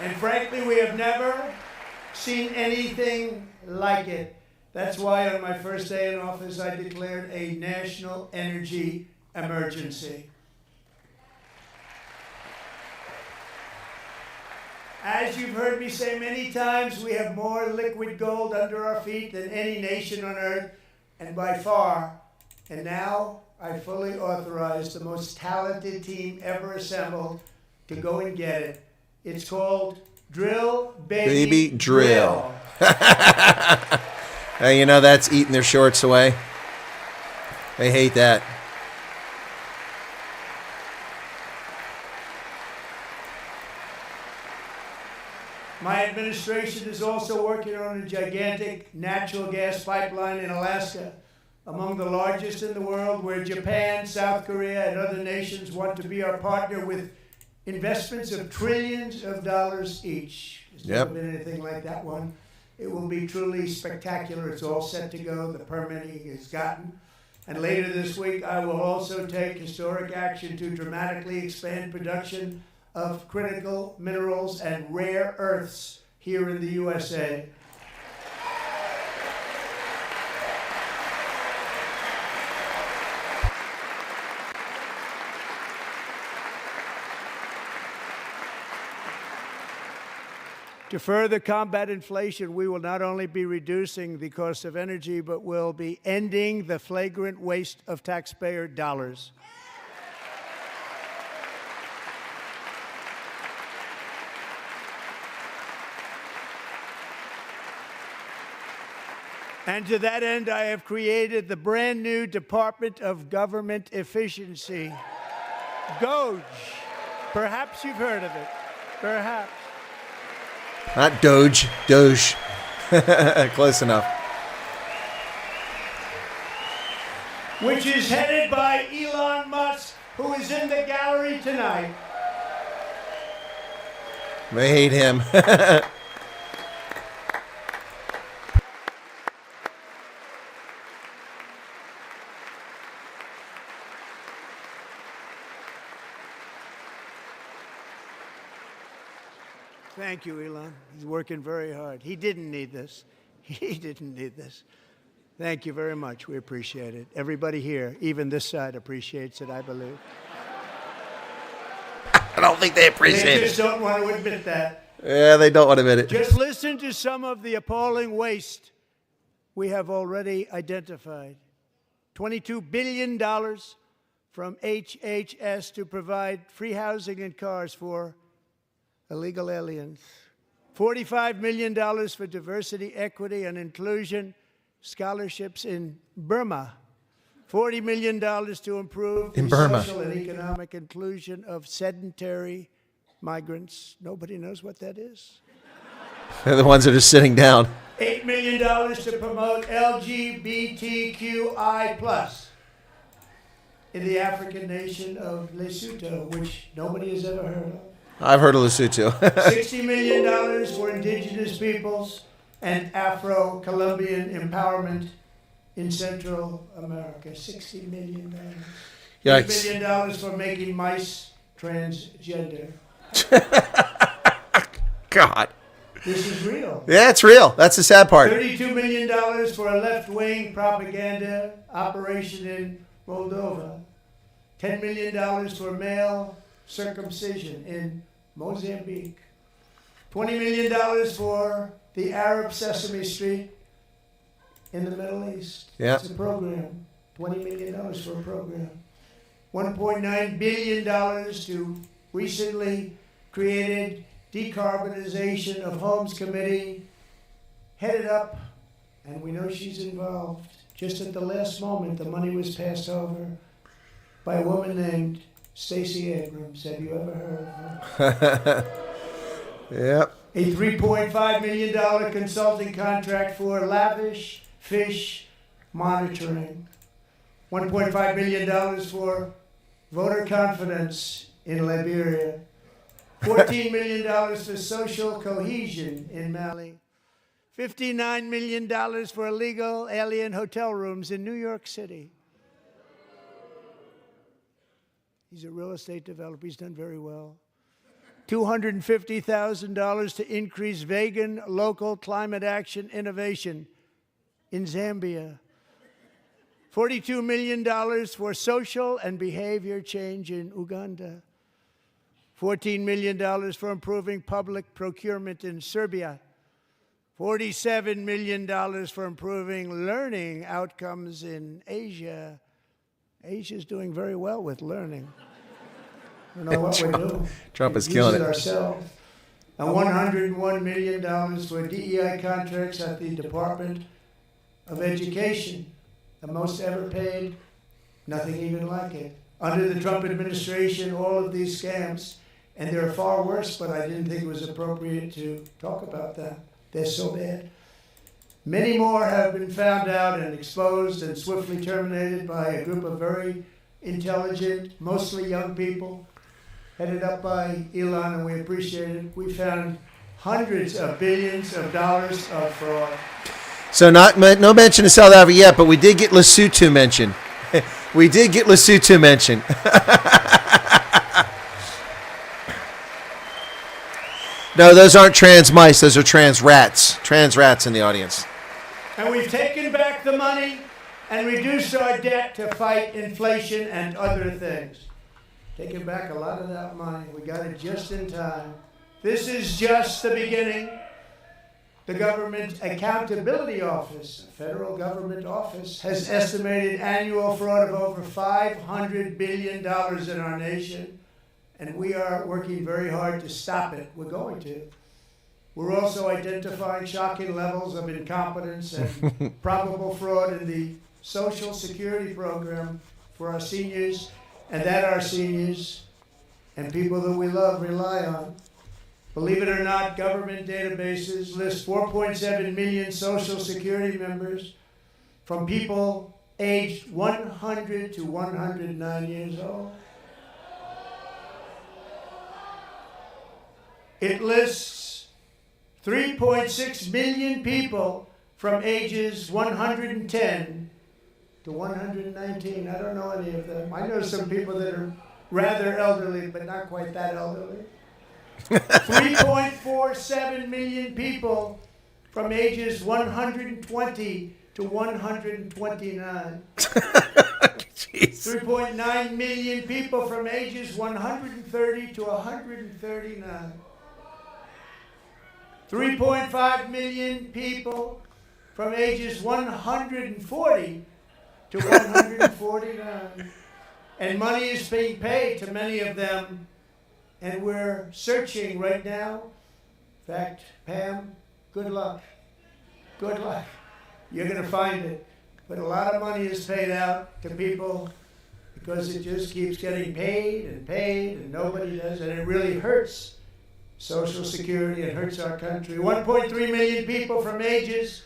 And frankly, we have never seen anything like it. That's why on my first day in office, I declared a national energy emergency. As you've heard me say many times, we have more liquid gold under our feet than any nation on earth, and by far. And now I fully authorize the most talented team ever assembled to go and get it. It's called Drill Baby Drill. Hey, you know, that's eating their shorts away. They hate that. My administration is also working on a gigantic natural gas pipeline in Alaska, among the largest in the world, where Japan, South Korea, and other nations want to be our partner with investments of trillions of dollars each. There's never been anything like that one. It will be truly spectacular. It's all set to go. The permitting is gotten. And later this week, I will also take historic action to dramatically expand production of critical minerals and rare earths here in the USA. To further combat inflation, we will not only be reducing the cost of energy, but will be ending the flagrant waste of taxpayer dollars. And to that end, I have created the brand new Department of Government Efficiency, DOGE. Perhaps you've heard of it. Perhaps. Not Doge, Doge. Close enough. Which is headed by Elon Musk, who is in the gallery tonight. They hate him. Thank you, Elon. He's working very hard. He didn't need this. He didn't need this. Thank you very much. We appreciate it. Everybody here, even this side, appreciates it, I believe. I don't think they appreciate They it. just don't want to admit that. Yeah, they don't want to admit it. Just listen to some of the appalling waste we have already identified. $22 billion from HHS to provide free housing and cars for illegal aliens. $45 million for diversity, equity, and inclusion scholarships in Burma. $40 million to improve the social and economic inclusion of sedentary migrants. Nobody knows what that is. They're the ones that are sitting down. $8 million to promote LGBTQI+ in the African nation of Lesotho, which nobody has ever heard of. I've heard of Lesotho. $60 million for indigenous peoples and Afro-Colombian empowerment in Central America. $60 million. Yikes. $8 million for making mice transgender. God. This is real. Yeah, it's real. That's the sad part. $32 million for a left-wing propaganda operation in Moldova. $10 million for male circumcision in Mozambique. $20 million for the Arab Sesame Street in the Middle East. Yeah. It's a program. $20 million for a program. $1.9 billion to recently created Decarbonization of Homes Committee, headed up, and we know she's involved. Just at the last moment, the money was passed over by a woman named Stacey Abrams. Have you ever heard of her? Yep. A $3.5 million consulting contract for lavish fish monitoring. $1.5 million for voter confidence in Liberia. $14 million for social cohesion in Mali. $59 million for illegal alien hotel rooms in New York City. He's a real estate developer. He's done very well. $250,000 to increase vegan local climate action innovation in Zambia. $42 million for social and behavior change in Uganda. $14 million for improving public procurement in Serbia. $47 million for improving learning outcomes in Asia. Asia's doing very well with learning. I don't know what we're doing. Trump is killing it. Ourselves. And $101 million for DEI contracts at the Department of Education. The most ever paid, nothing even like it. Under the Trump administration, all of these scams, and they're far worse, but I didn't think it was appropriate to talk about that. They're so bad. Many more have been found out and exposed and swiftly terminated by a group of very intelligent, mostly young people, headed up by Elon, and we appreciate it. We found hundreds of billions of dollars of fraud. So no mention of South Africa yet, but we did get Lesotho mentioned. We did get Lesotho mentioned. No, those aren't trans mice. Those are trans rats. Trans rats in the audience. And we've taken back the money and reduced our debt to fight inflation and other things. Taken back a lot of that money. We got it just in time. This is just the beginning. The Government Accountability Office, a federal government office, has estimated annual fraud of over $500 billion in our nation, and we are working very hard to stop it. We're going to. We're also identifying shocking levels of incompetence and probable fraud in the Social Security program for our seniors, and that our seniors and people that we love rely on. Believe it or not, government databases list 4.7 million Social Security members from people aged 100 to 109 years old. It lists 3.6 million people from ages 110 to 119. I don't know any of them. I know some people that are rather elderly, but not quite that elderly. 3.47 million people from ages 120 to 129. 3.9 million people from ages 130 to 139. 3.5 million people from ages 140 to 149. And money is being paid to many of them. And we're searching right now. In fact, Pam, good luck. Good luck. You're going to find it. But a lot of money is paid out to people because it just keeps getting paid, and nobody does. And it really hurts Social Security. It hurts our country. 1.3 million people from ages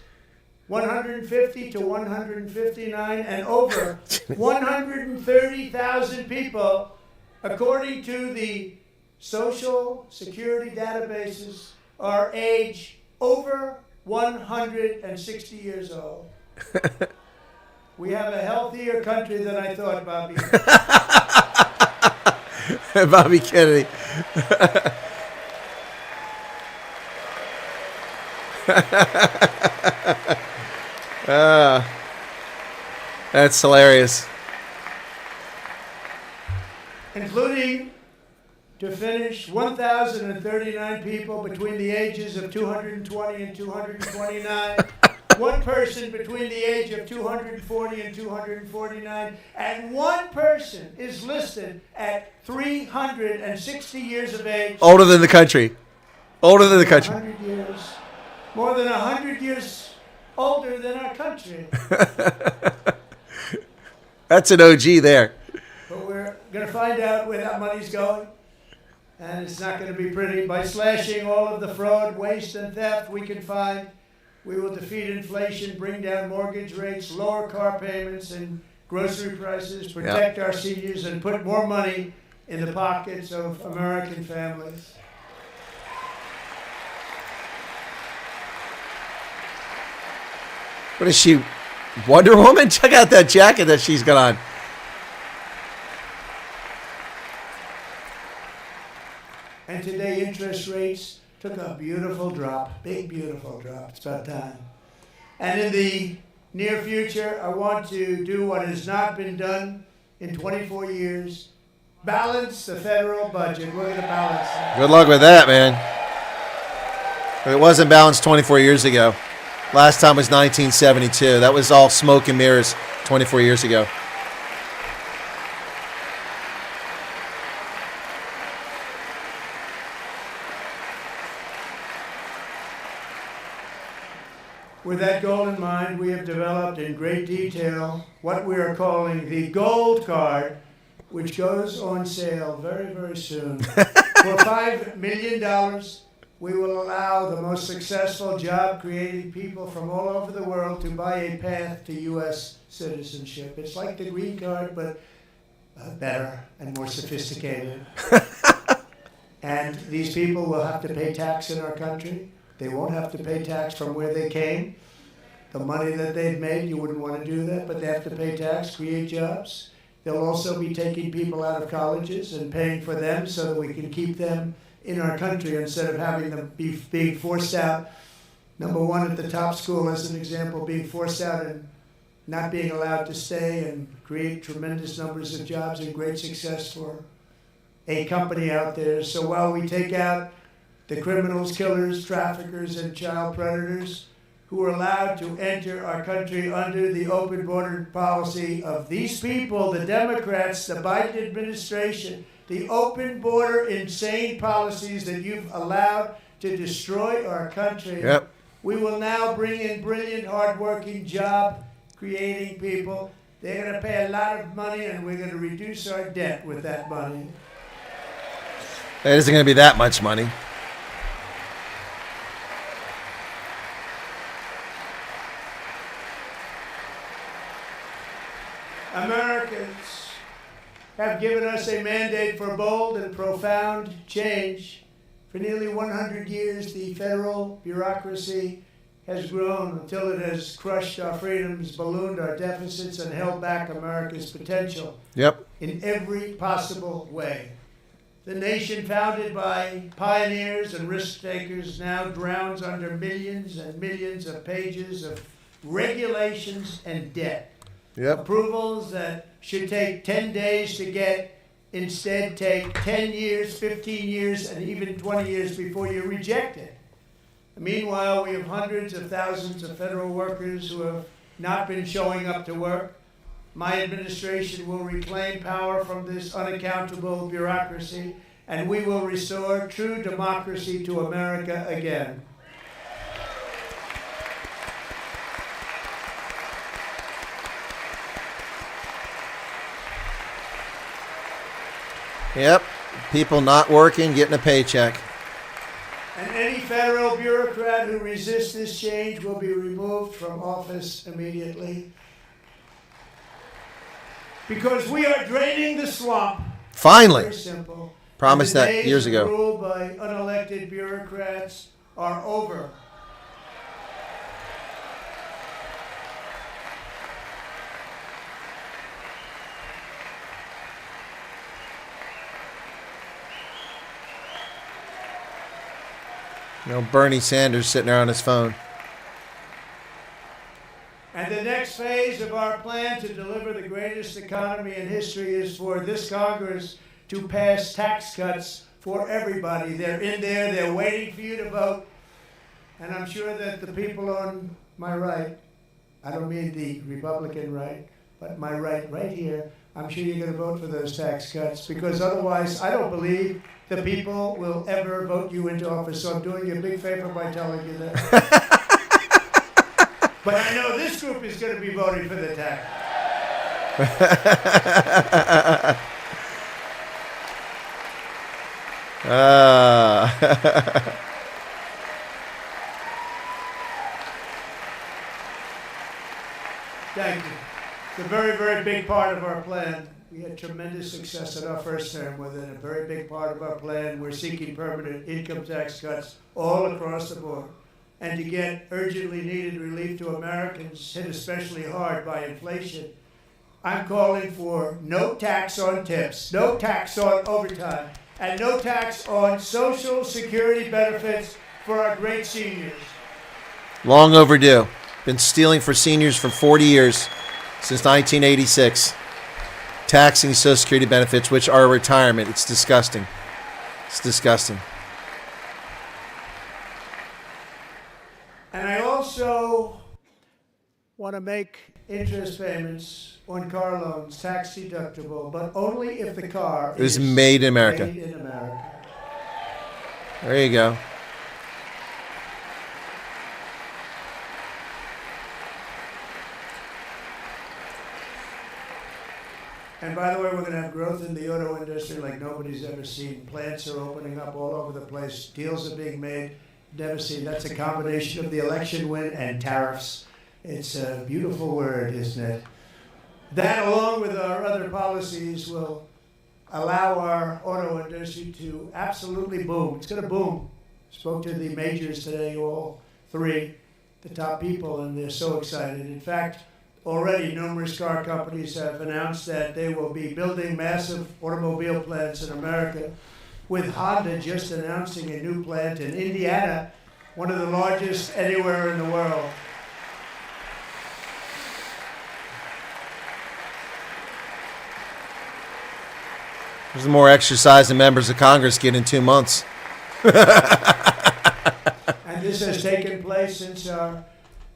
150 to 159, and over 130,000 people, according to the Social Security databases, are age over 160 years old. We have a healthier country than I thought, Bobby. Bobby Kennedy. That's hilarious. Including, to finish, 1,039 people between the ages of 220 and 229 one person between the age of 240 and 249, and one person is listed at 360 years of age. Older than the country. Older than the country. 100 years. More than 100 years older than our country. That's an OG there. But we're going to find out where that money's going. And it's not going to be pretty. By slashing all of the fraud, waste, and theft we can find, we will defeat inflation, bring down mortgage rates, lower car payments and grocery prices, protect our seniors, and put more money in the pockets of American families. What is she, Wonder Woman? Check out that jacket that she's got on. And today interest rates took a beautiful drop, big beautiful drop. It's about time. And in the near future, I want to do what has not been done in 24 years, balance the federal budget. We're going to balance it. Good luck with that, man. It wasn't balanced 24 years ago. Last time was 1972. That was all smoke and mirrors 24 years ago. With that goal in mind, we have developed in great detail what we are calling the Gold Card, which goes on sale very, very soon. For $5 million, we will allow the most successful job-creating people from all over the world to buy a path to U.S. citizenship. It's like the green card, but better and more sophisticated. And these people will have to pay tax in our country. They won't have to pay tax from where they came. The money that they've made, you wouldn't want to do that, but they have to pay tax, create jobs. They'll also be taking people out of colleges and paying for them so that we can keep them in our country instead of having them being forced out. Number one at the top school, as an example, being forced out and not being allowed to stay and create tremendous numbers of jobs and great success for a company out there. So while we take out the criminals, killers, traffickers, and child predators who are allowed to enter our country under the open border policy of these people, the Democrats, the Biden administration, the open border insane policies that you've allowed to destroy our country. Yep. We will now bring in brilliant, hardworking, job-creating people. They're going to pay a lot of money, and we're going to reduce our debt with that money. It isn't going to be that much money. Americans have given us a mandate for bold and profound change. For nearly 100 years, the federal bureaucracy has grown until it has crushed our freedoms, ballooned our deficits, and held back America's potential in every possible way. The nation founded by pioneers and risk takers now drowns under millions and millions of pages of regulations and debt. Approvals that should take 10 days to get instead take 10 years, 15 years, and even 20 years before you're rejected. Meanwhile, we have hundreds of thousands of federal workers who have not been showing up to work. My administration will reclaim power from this unaccountable bureaucracy, and we will restore true democracy to America again. Yep. People not working, getting a paycheck. And any federal bureaucrat who resists this change will be removed from office immediately. Because we are draining the swamp. Finally. Very simple. Promised that years ago. The days of rule by unelected bureaucrats are over. You know, Bernie Sanders sitting there on his phone. And the next phase of our plan to deliver the greatest economy in history is for this Congress to pass tax cuts for everybody. They're in there, they're waiting for you to vote. And I'm sure that the people on my right, I don't mean the Republican right, but my right here, I'm sure you're going to vote for those tax cuts, because otherwise I don't believe the people will ever vote you into office. So I'm doing you a big favor by telling you that. But I know this group is going to be voting for the tax. Thank you. It's a very, very big part of our plan. We had tremendous success in our first term with it. A very big part of our plan. We're seeking permanent income tax cuts all across the board. And to get urgently needed relief to Americans hit especially hard by inflation, I'm calling for no tax on tips, no tax on overtime, and no tax on Social Security benefits for our great seniors. Long overdue. Been stealing for seniors for 40 years, since 1986. Taxing Social Security benefits, which are a retirement. It's disgusting. It's disgusting. And I also want to make interest payments on car loans tax deductible, but only if the car is made in America. Made in America. There you go. And by the way, we're going to have growth in the auto industry like nobody's ever seen. Plants are opening up all over the place. Deals are being made. Never seen. That's a combination of the election win and tariffs. It's a beautiful word, isn't it? That, along with our other policies, will allow our auto industry to absolutely boom. It's going to boom. Spoke to the majors today, all three, the top people, and they're so excited. In fact, already numerous car companies have announced that they will be building massive automobile plants in America, with Honda just announcing a new plant in Indiana, one of the largest anywhere in the world. There's more exercise than members of Congress get in 2 months. And this has taken place since our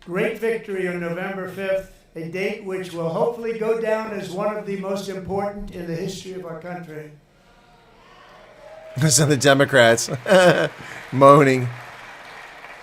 great victory on November 5th, a date which will hopefully go down as one of the most important in the history of our country. Some of the Democrats moaning.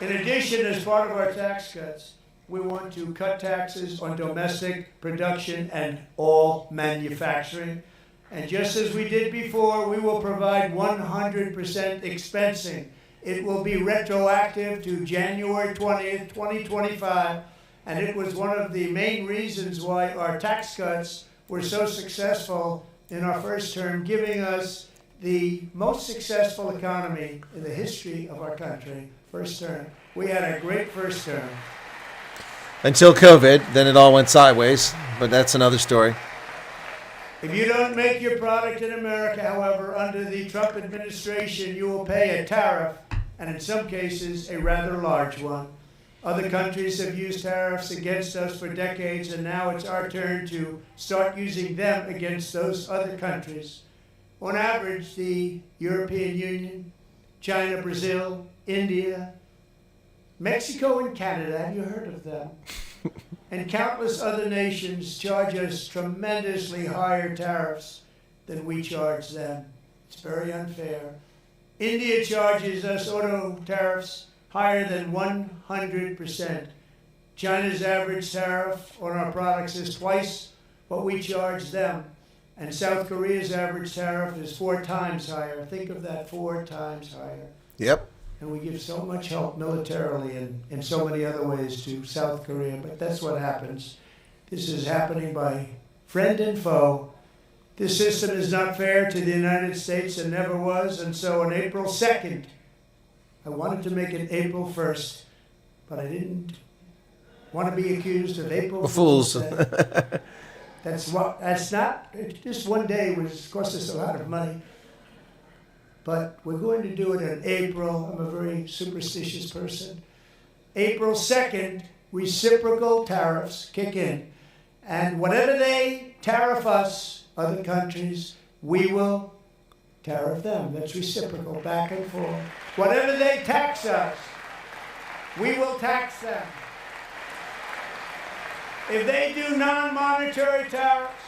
In addition, as part of our tax cuts, we want to cut taxes on domestic production and all manufacturing. And just as we did before, we will provide 100% expensing. It will be retroactive to January 20th, 2025. And it was one of the main reasons why our tax cuts were so successful in our first term, giving us the most successful economy in the history of our country. First term. We had a great first term. Until COVID, then it all went sideways, but that's another story. If you don't make your product in America, however, under the Trump administration, you will pay a tariff, and in some cases, a rather large one. Other countries have used tariffs against us for decades, and now it's our turn to start using them against those other countries. On average, the European Union, China, Brazil, India, Mexico, and Canada, have you heard of them? And countless other nations charge us tremendously higher tariffs than we charge them. It's very unfair. India charges us auto tariffs higher than 100%. China's average tariff on our products is twice what we charge them. And South Korea's average tariff is 4 times higher. Think of that, 4 times higher. Yep. And we give so much help militarily and in so many other ways to South Korea. But that's what happens. This is happening by friend and foe. This system is not fair to the United States and never was. And so on April 2nd, I wanted to make it April 1st, but I didn't want to be accused of April Fools. That's not, just one day was cost us a lot of money. But we're going to do it in April. I'm a very superstitious person. April 2nd, reciprocal tariffs kick in. And whatever they tariff us, other countries, we will tariff them. That's reciprocal, back and forth. Whatever they tax us, we will tax them. If they do non-monetary tariffs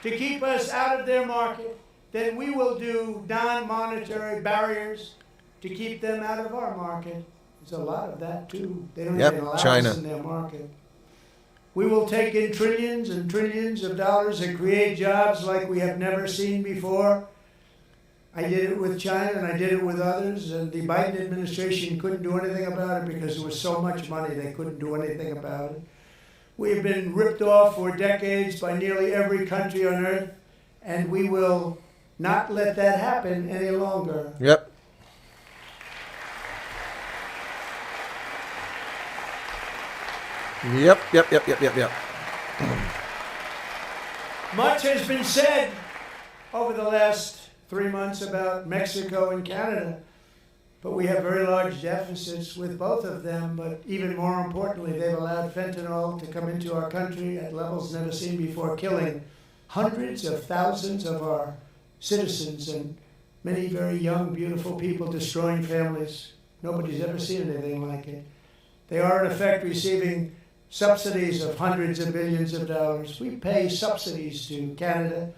to keep us out of their market, then we will do non-monetary barriers to keep them out of our market. There's a lot of that too. They don't even allow China. us in their market. We will take in trillions and trillions of dollars and create jobs like we have never seen before. I did it with China and I did it with others, and the Biden administration couldn't do anything about it because there was so much money they couldn't do anything about it. We have been ripped off for decades by nearly every country on earth, and we will not let that happen any longer. Yep. Yep. Much has been said over the last 3 months about Mexico and Canada, but we have very large deficits with both of them. But even more importantly, they've allowed fentanyl to come into our country at levels never seen before, killing hundreds of thousands of our citizens and many very young, beautiful people, destroying families. Nobody's ever seen anything like it. They are, in effect, receiving subsidies of hundreds of billions of dollars. We pay subsidies to Canada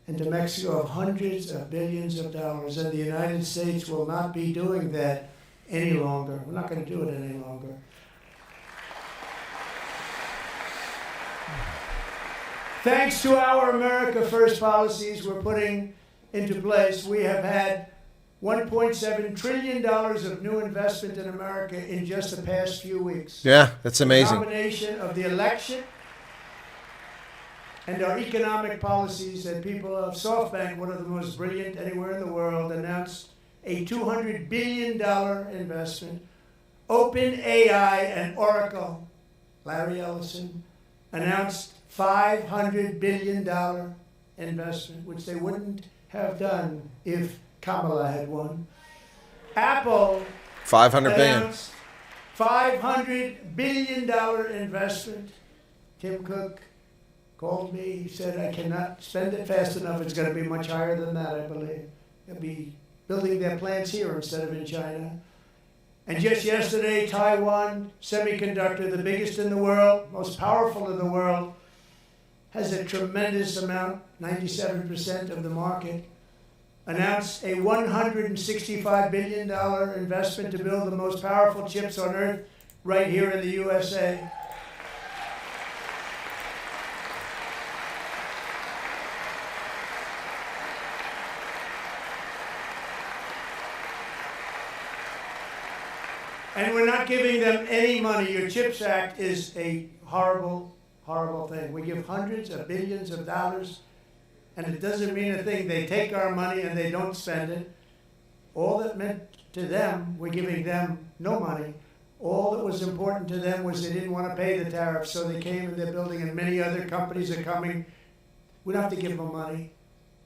and to Mexico of hundreds of billions of dollars, and the United States will not be doing that any longer. We're not going to do it any longer. Thanks to our America First policies we're putting into place, we have had $1.7 trillion of new investment in America in just the past few weeks. Yeah, that's A amazing. combination of the election and our economic policies that people of SoftBank, one of the most brilliant anywhere in the world, announced a $200 billion investment. OpenAI and Oracle, Larry Ellison, announced $500 billion investment, which they wouldn't have done if Kamala had won. Apple 500 billion. announced $500 billion investment. Tim Cook called me. He said, I cannot spend it fast enough. It's going to be much higher than that, I believe. They'll be building their plants here instead of in China. And just yesterday, Taiwan Semiconductor, the biggest in the world, most powerful in the world, has a tremendous amount, 97% of the market, announced a $165 billion investment to build the most powerful chips on earth right here in the USA. And we're not giving them any money. Your CHIPS Act is a horrible, horrible thing. We give hundreds of billions of dollars, and it doesn't mean a thing. They take our money and they don't spend it. All that meant to them, we're giving them no money. All that was important to them was they didn't want to pay the tariffs, so they came and they're building, and many other companies are coming. We don't have to give them money.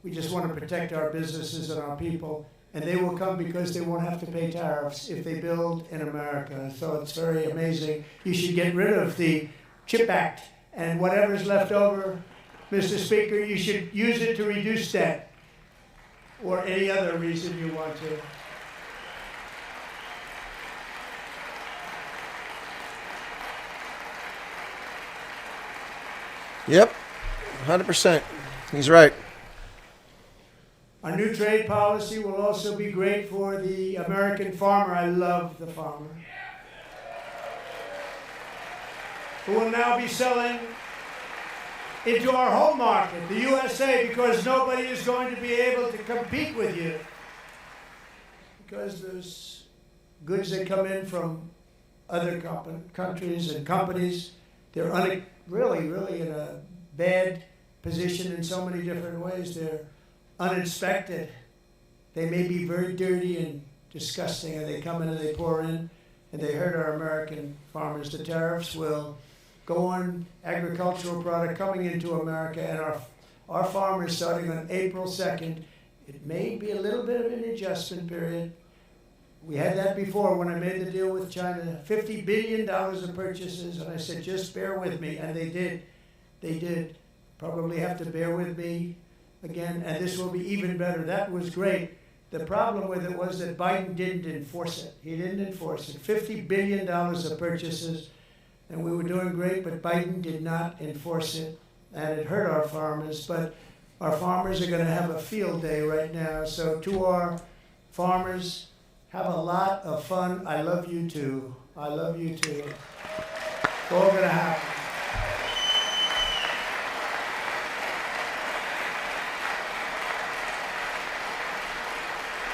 We just want to protect our businesses and our people. And they will come because they won't have to pay tariffs if they build in America. So it's very amazing. You should get rid of the CHIP Act, and whatever's left over, Mr. Speaker, you should use it to reduce debt or any other reason you want to. Yep, 100%. He's right. Our new trade policy will also be great for the American farmer. I love the farmer, who will now be selling into our home market, the USA, because nobody is going to be able to compete with you. Because there's goods that come in from other countries and companies. They're really in a bad position in so many different ways. They're uninspected. They may be very dirty and disgusting, and they come in and they pour in, and they hurt our American farmers. The tariffs will go on agricultural product coming into America, and our farmers, starting on April 2nd, it may be a little bit of an adjustment period. We had that before when I made the deal with China, $50 billion of purchases, and I said, just bear with me, and they did. They did. Probably have to bear with me again, and this will be even better. That was great. The problem with it was that Biden didn't enforce it. He didn't enforce it. $50 billion of purchases, and we were doing great, but Biden did not enforce it, and it hurt our farmers. But our farmers are going to have a field day right now. So to our farmers, have a lot of fun. I love you too. I love you too. It's all going to happen.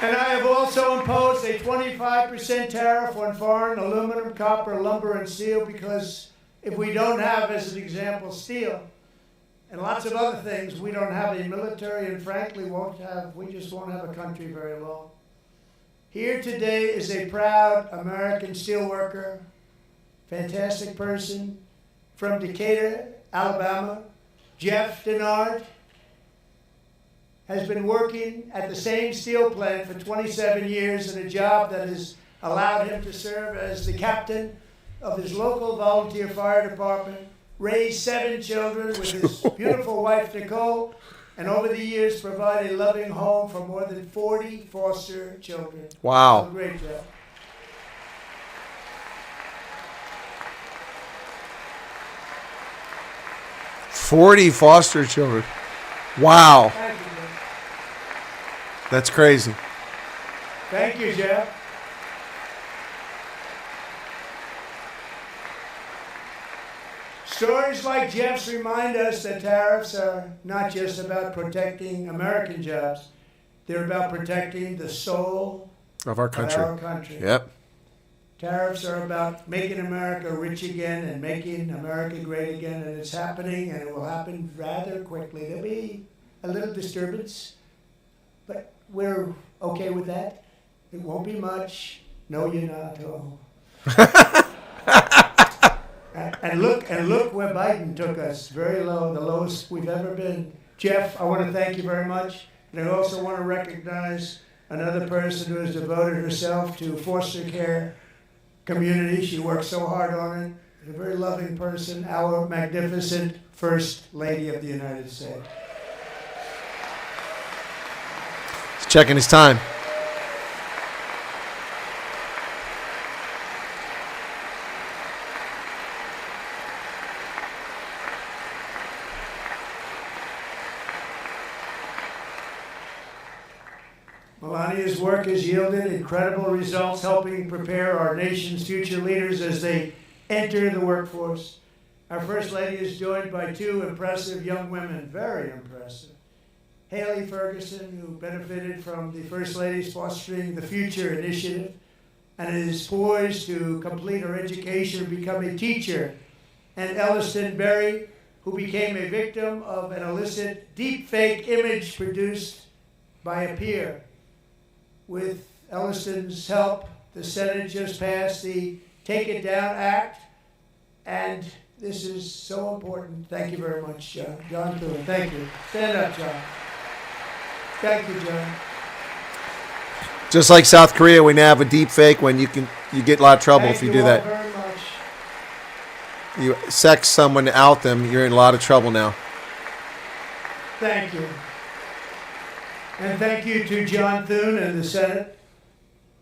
And I have also imposed a 25% tariff on foreign aluminum, copper, lumber, and steel, because if we don't have, as an example, steel and lots of other things, we don't have a military, and frankly we just won't have a country very long. Here today is a proud American steelworker, fantastic person from Decatur, Alabama, Jeff Denard. Has been working at the same steel plant for 27 years in a job that has allowed him to serve as the captain of his local volunteer fire department, raise 7 children with his beautiful wife, Nicole, and over the years provide a loving home for more than 40 foster children. Wow. So great job. "40 foster children." Wow. Thank you, Jeff. That's crazy. Thank you, Jeff. Stories like Jeff's remind us that tariffs are not just about protecting American jobs. They're about protecting the soul Of our of country. our country. Yep. Tariffs are about making America rich again and making America great again, and it's happening, and it will happen rather quickly. There'll be a little disturbance, but we're okay with that. It won't be much. No, you're not. Oh. And look where Biden took us. Very low, the lowest we've ever been. Jeff, I want to thank you very much. And I also want to recognize another person who has devoted herself to foster care community. She works so hard on it. A very loving person, our magnificent First Lady of the United States. He's checking his time. Melania's work has yielded incredible results, helping prepare our nation's future leaders as they enter the workforce. Our First Lady is joined by 2 impressive young women, very impressive. Haley Ferguson, who benefited from the First Lady's Fostering the Future initiative and is poised to complete her education and become a teacher. And Elliston Berry, who became a victim of an illicit deepfake image produced by a peer. With Elliston's help, the Senate just passed the Take It Down Act, and this is so important. Thank you very much, John. John Thune. Thank you. Stand up, John. Thank you, John. Just like South Korea, we now have a deep fake when you get a lot of trouble if you do all that. very much. You sex someone to out them, you're in a lot of trouble now. Thank you. And thank you to John Thune and the Senate.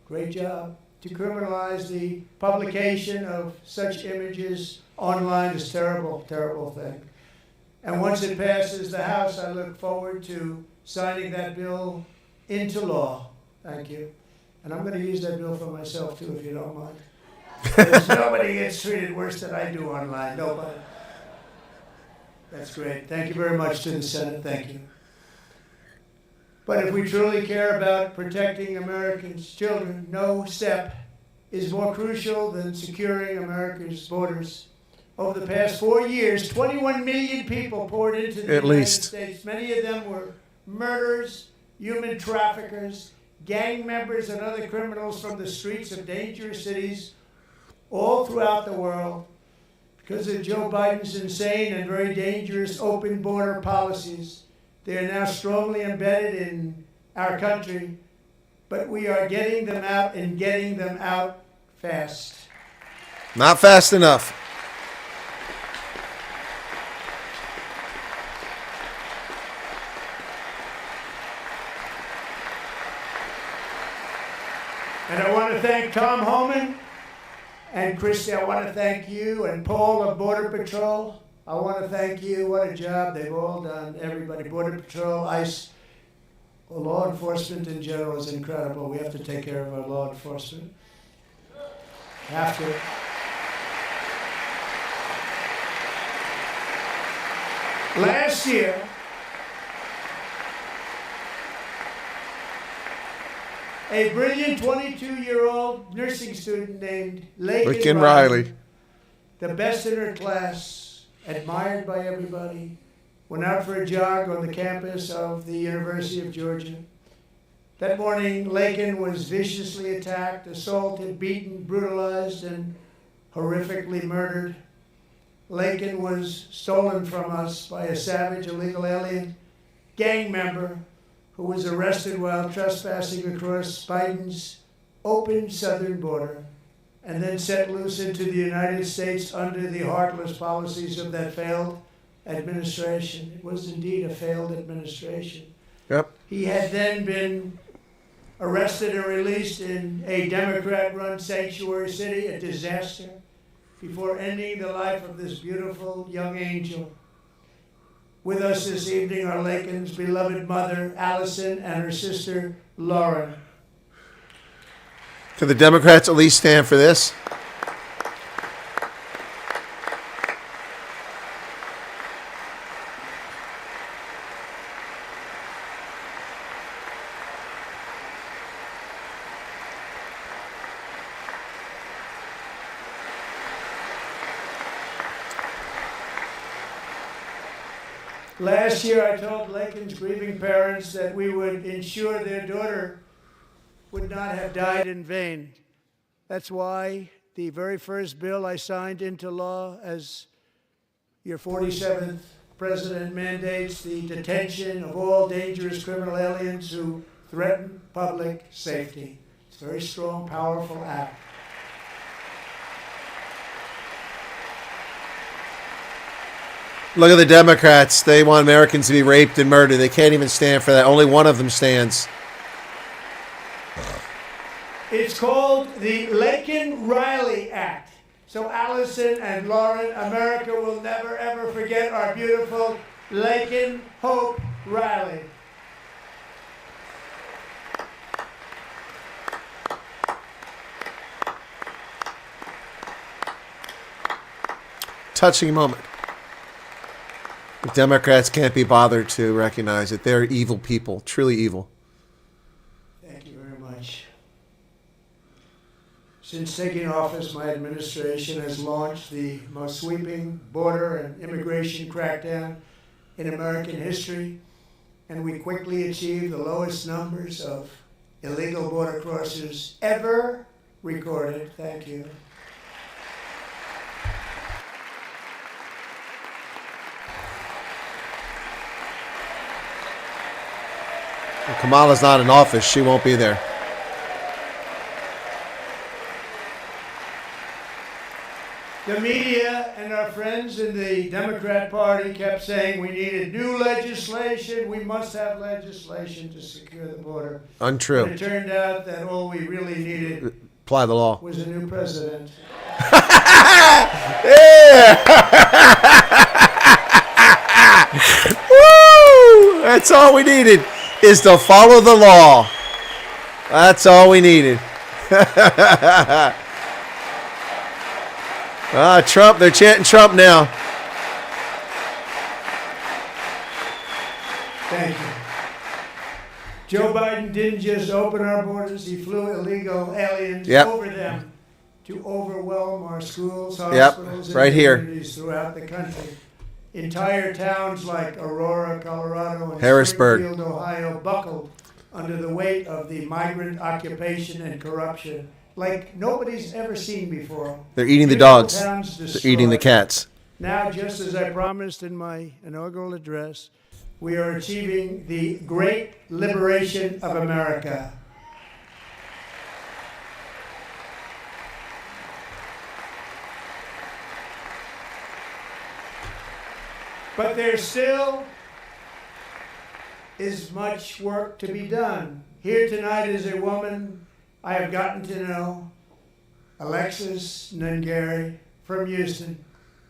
Great job. To criminalize the publication of such images online is a terrible, terrible thing. And once it passes the House, I look forward to signing that bill into law. Thank you. And I'm going to use that bill for myself, too, if you don't mind. Because nobody gets treated worse than I do online. Nobody. That's great. Thank you very much to the Senate. Thank you. But if we truly care about protecting Americans' children, no step is more crucial than securing America's borders. Over the past 4 years, 21 million people poured into the United States. Many of them were murderers, human traffickers, gang members, and other criminals from the streets of dangerous cities all throughout the world. Because of Joe Biden's insane and very dangerous open border policies, they are now strongly embedded in our country, but we are getting them out and getting them out fast. Not fast enough. And I want to thank Tom Homan and Christy. I want to thank you and Paul of Border Patrol. I want to thank you. What a job they've all done. Everybody, Border Patrol, ICE, law enforcement in general is incredible. We have to take care of our law enforcement. Have to. Last year, a brilliant 22-year-old nursing student named Laken Riley, the best in her class, admired by everybody, went out for a jog on the campus of the University of Georgia. That morning, Laken was viciously attacked, assaulted, beaten, brutalized, and horrifically murdered. Laken was stolen from us by a savage illegal alien gang member who was arrested while trespassing across Biden's open southern border and then set loose into the United States under the heartless policies of that failed administration. It was indeed a failed administration. Yep. He had then been arrested and released in a Democrat-run sanctuary city, a disaster, before ending the life of this beautiful young angel. With us this evening are Laken's beloved mother, Allison, and her sister, Lauren. Can the Democrats at least stand for this? Last year, I told Laken's grieving parents that we would ensure their daughter would not have died in vain. That's why the very first bill I signed into law as your 47th president mandates the detention of all dangerous criminal aliens who threaten public safety. It's a very strong, powerful act. Look at the Democrats. They want Americans to be raped and murdered. They can't even stand for that. Only one of them stands. It's called the Laken Riley Act. So Allison and Lauren, America will never, ever forget our beautiful Laken Hope Riley. Touching moment. The Democrats can't be bothered to recognize it. They're evil people, truly evil. Thank you very much. Since taking office, my administration has launched the most sweeping border and immigration crackdown in American history, and we quickly achieved the lowest numbers of illegal border crossers ever recorded. Thank you. Well, Kamala's not in office. She won't be there. The media and our friends in the Democrat Party kept saying we needed new legislation. We must have legislation to secure the border. Untrue. But it turned out that all we really needed Apply the law. was a new president. Woo! That's all we needed, is to follow the law. That's all we needed. Trump, they're chanting Trump now. Thank you. Joe Biden didn't just open our borders, he flew illegal aliens over them to overwhelm our schools, hospitals, and right here. communities throughout the country. Entire towns like Aurora, Colorado, and Harrisburg, Springfield, Ohio, buckled under the weight of the migrant occupation and corruption like nobody's ever seen before. They're eating the dogs. They're eating the cats. Now, just as I promised in my inaugural address, we are achieving the great liberation of America. But there still is much work to be done. Here tonight is a woman I have gotten to know Alexis Nungaray from Houston.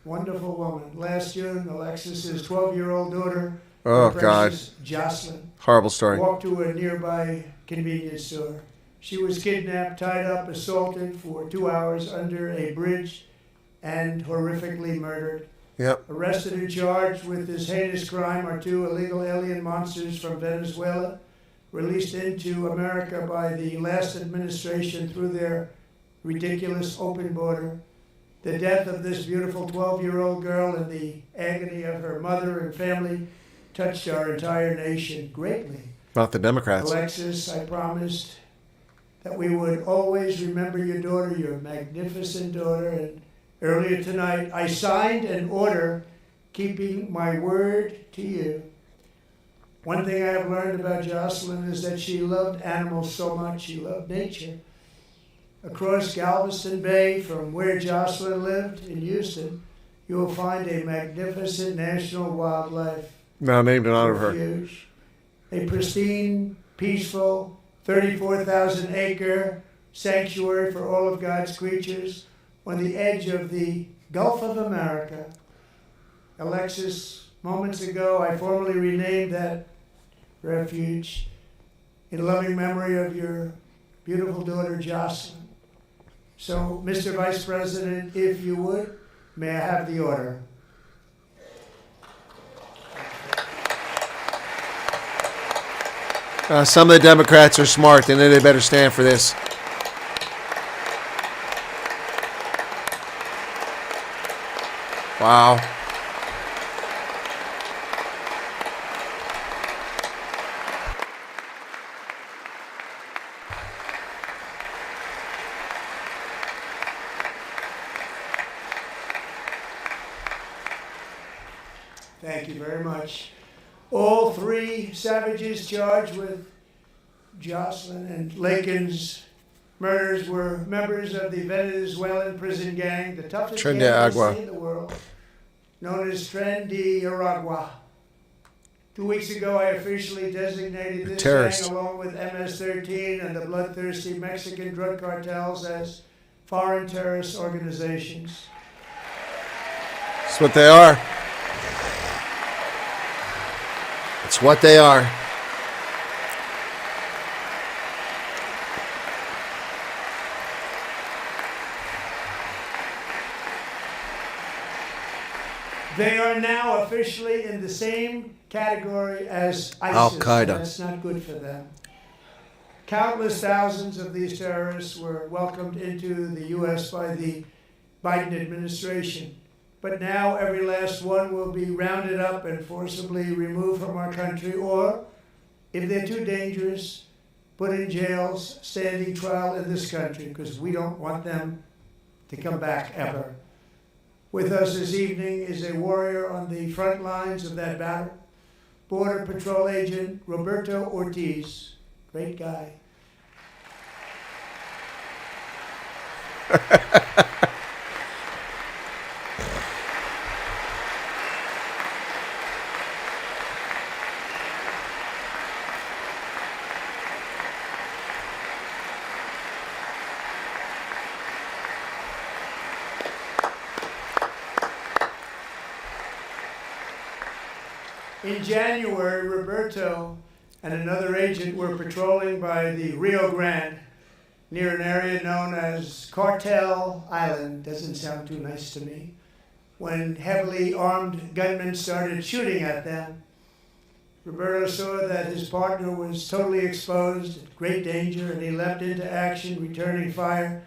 Wonderful woman. Last June, Alexis's 12-year-old daughter, Oh, God. Joselyn, Horrible story. walked to a nearby convenience store. She was kidnapped, tied up, assaulted for 2 hours under a bridge, and horrifically murdered. Yep. Arrested and charged with this heinous crime are 2 illegal alien monsters from Venezuela, released into America by the last administration through their ridiculous open border. The death of this beautiful 12-year-old girl and the agony of her mother and family touched our entire nation greatly. Not the Democrats. Alexis, I promised that we would always remember your daughter, your magnificent daughter, and earlier tonight I signed an order keeping my word to you. One thing I have learned about Joselyn is that she loved animals so much. She loved nature. Across Galveston Bay, from where Joselyn lived in Houston, you will find a magnificent national wildlife Now named in honor of her. refuge. A pristine, peaceful, 34,000-acre sanctuary for all of God's creatures on the edge of the Gulf of America. Alexis, moments ago, I formally renamed that refuge in loving memory of your beautiful daughter, Joselyn. So, Mr. Vice President, if you would, may I have the order? Some of the Democrats are smart, and they better stand for this. Wow. Thank you very much. All 3 savages charged with Joselyn and Laken's murders were members of the Venezuelan prison gang, the toughest Tren gang de I've Agua. seen in the world, known as Tren de Aragua. 2 weeks ago, I officially designated this terrorist. gang, along with MS-13 and the bloodthirsty Mexican drug cartels, as foreign terrorist organizations. That's what they are. It's what they are. They are now officially in the same category as ISIS. Al-Qaeda. That's not good for them. Countless thousands of these terrorists were welcomed into the U.S. by the Biden administration. But now every last one will be rounded up and forcibly removed from our country, or, if they're too dangerous, put in jails, standing trial in this country, because we don't want them to come back ever. With us this evening is a warrior on the front lines of that battle, Border Patrol Agent Roberto Ortiz. Great guy. In January, Roberto and another agent were patrolling by the Rio Grande, near an area known as Cartel Island. Doesn't sound too nice to me. When heavily armed gunmen started shooting at them, Roberto saw that his partner was totally exposed, at great danger, and he leapt into action, returning fire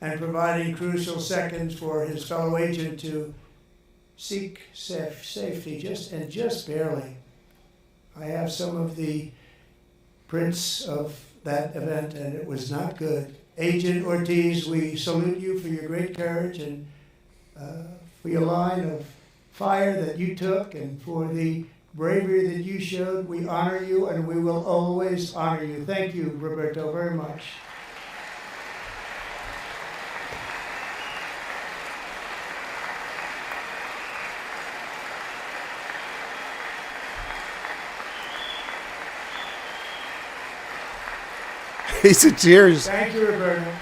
and providing crucial seconds for his fellow agent to seek safety, just barely. I have some of the prints of that event, and it was not good. Agent Ortiz, we salute you for your great courage and for your line of fire that you took, and for the bravery that you showed. We honor you, and we will always honor you. Thank you, Roberto, very much. He's in tears. Thank you, Roberto.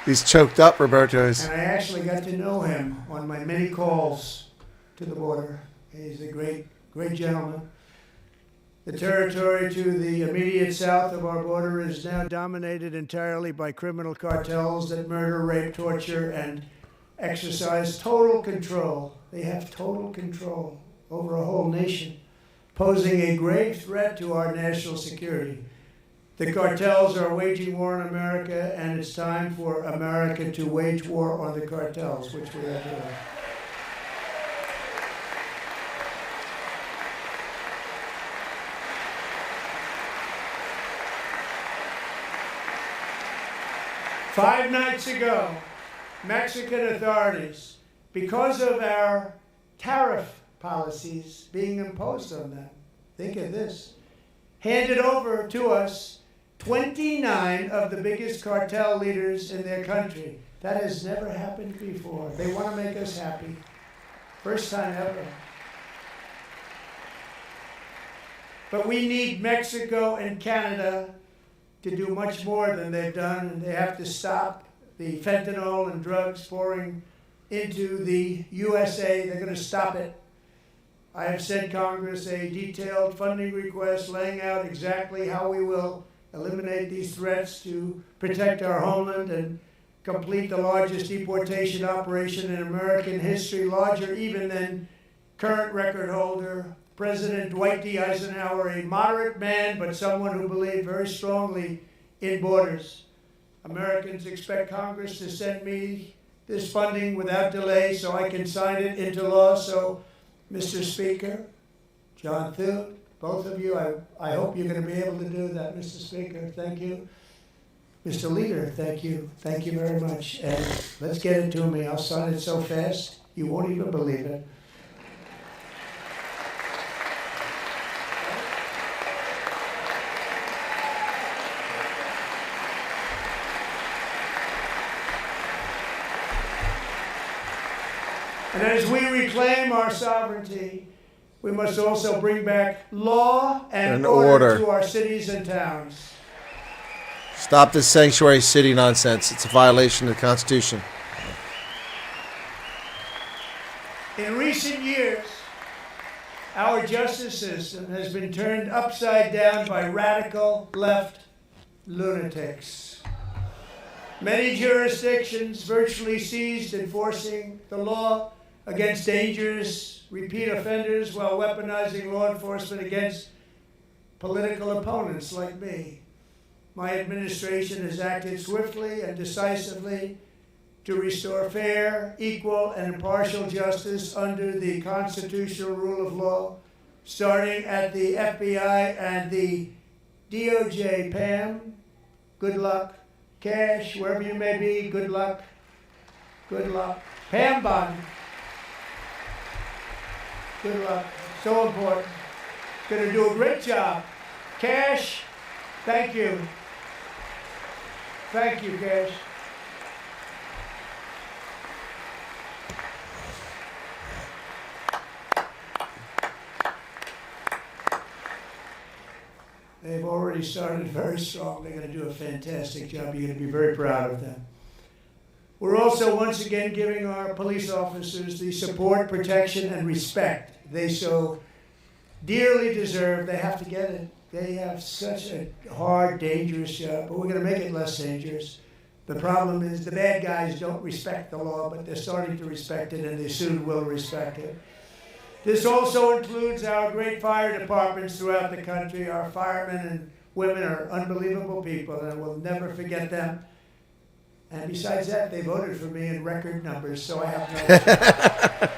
He's choked up, Roberto is. And I actually got to know him on my many calls to the border. He's a great, great gentleman. The territory to the immediate south of our border is now dominated entirely by criminal cartels that murder, rape, torture, and exercise total control. They have total control over a whole nation, posing a grave threat to our national security. The cartels are waging war on America, and it's time for America to wage war on the cartels, which we are doing. Five nights ago, Mexican authorities, because of our tariff policies being imposed on them, think of this, handed over to us 29 of the biggest cartel leaders in their country. That has never happened before. They want to make us happy. First time ever. But we need Mexico and Canada to do much more than they've done, and they have to stop the fentanyl and drugs pouring into the USA. They're going to stop it. I have sent Congress a detailed funding request laying out exactly how we will eliminate these threats to protect our homeland and complete the largest deportation operation in American history, larger even than current record holder President Dwight D. Eisenhower, a moderate man, but someone who believed very strongly in borders. Americans expect Congress to send me this funding without delay so I can sign it into law. So, Mr. Speaker, John Thune, both of you, I hope you're going to be able to do that, Mr. Speaker. Thank you. Mr. Leader, thank you. Thank you very much. And let's get it to me. I'll sign it so fast, you won't even believe it. And as we reclaim our sovereignty, we must also bring back law and order to our cities and towns. Stop this sanctuary city nonsense. It's a violation of the Constitution. In recent years, our justice system has been turned upside down by radical left lunatics. Many jurisdictions virtually ceased enforcing the law against dangerous repeat offenders while weaponizing law enforcement against political opponents like me. My administration has acted swiftly and decisively to restore fair, equal, and impartial justice under the constitutional rule of law, starting at the FBI and the DOJ. Pam, good luck. Cash, wherever you may be, good luck. Good luck. Pam Bond, good luck. So important. Going to do a great job. Cash, thank you. Thank you, Cash. They've already started very strong. They're going to do a fantastic job. You're going to be very proud of them. We're also once again giving our police officers the support, protection, and respect they so dearly deserve. They have to get it. They have such a hard, dangerous job, but we're going to make it less dangerous. The problem is the bad guys don't respect the law, but they're starting to respect it, and they soon will respect it. This also includes our great fire departments throughout the country. Our firemen and women are unbelievable people, and we'll never forget them. And besides that, they voted for me in record numbers, so I have no...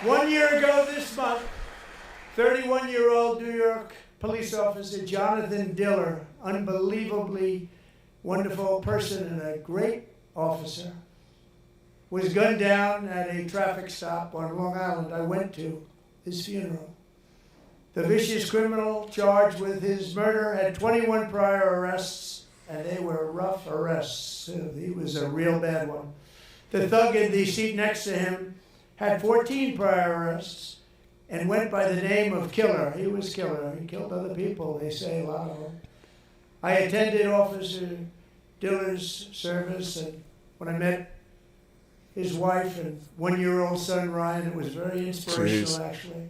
1 year ago this month, 31-year-old New York police officer Jonathan Diller, unbelievably wonderful person and a great officer, was gunned down at a traffic stop on Long Island. I went to his funeral. The vicious criminal charged with his murder had 21 prior arrests, and they were rough arrests. He was a real bad one. The thug in the seat next to him had 14 prior arrests, and went by the name of Killer. He was Killer. He killed other people, they say, a lot of them. I attended Officer Diller's service, and when I met his wife and one-year-old son, Ryan, it was very inspirational, actually.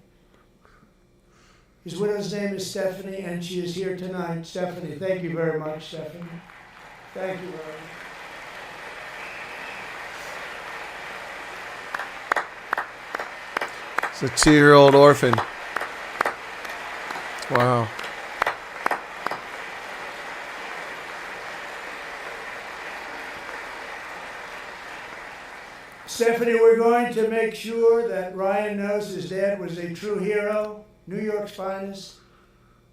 His widow's name is Stephanie, and she is here tonight. Stephanie, thank you very much, Stephanie. Thank you, Ryan. It's a 2-year-old orphan. Wow. Stephanie, we're going to make sure that Ryan knows his dad was a true hero, New York's finest,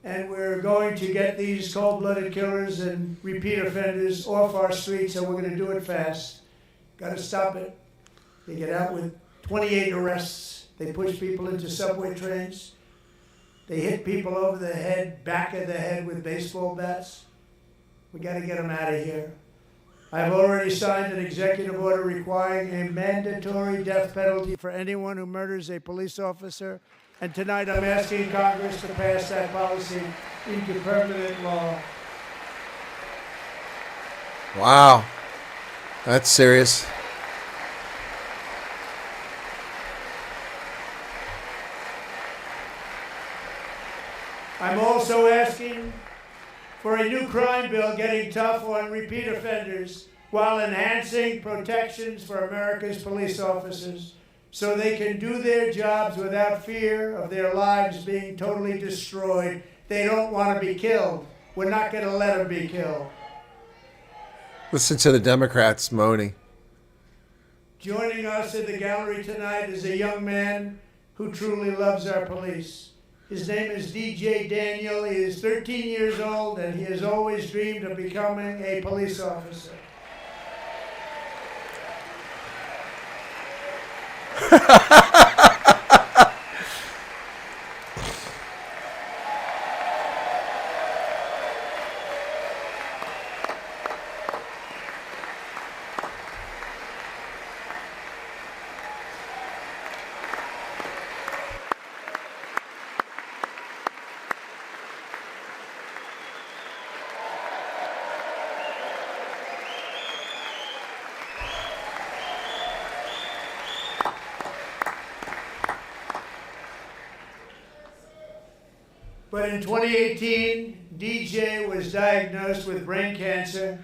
and we're going to get these cold-blooded killers and repeat offenders off our streets, and we're going to do it fast. Got to stop it. They get out with 28 arrests. They push people into subway trains. They hit people over the head, back of the head with baseball bats. We got to get them out of here. I've already signed an executive order requiring a mandatory death penalty for anyone who murders a police officer. And tonight I'm asking Congress to pass that policy into permanent law. Wow. That's serious. I'm also asking for a new crime bill getting tough on repeat offenders while enhancing protections for America's police officers so they can do their jobs without fear of their lives being totally destroyed. They don't want to be killed. We're not going to let them be killed. Listen to the Democrats moaning. Joining us in the gallery tonight is a young man who truly loves our police. His name is DJ Daniel. He is 13 years old, and he has always dreamed of becoming a police officer. But in 2018, DJ was diagnosed with brain cancer.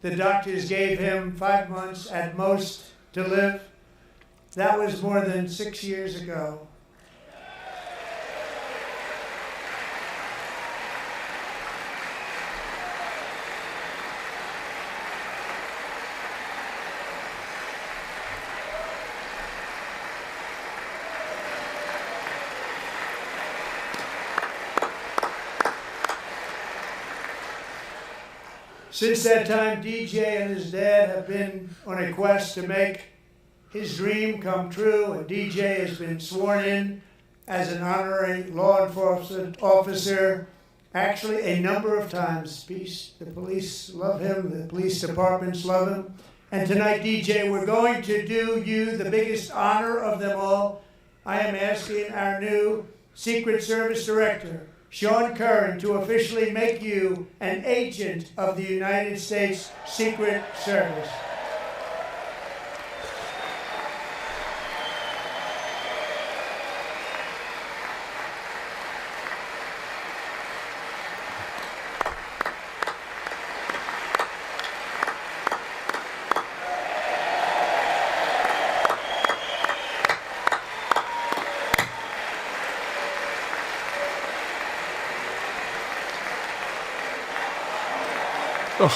The doctors gave him 5 months at most to live. That was more than 6 years ago. Since that time, DJ and his dad have been on a quest to make his dream come true, and DJ has been sworn in as an honorary law enforcement officer, actually a number of times. The police love him, the police departments love him. And tonight, DJ, we're going to do you the biggest honor of them all. I am asking our new Secret Service Director, Sean Curran, to officially make you an agent of the United States Secret Service. Oh.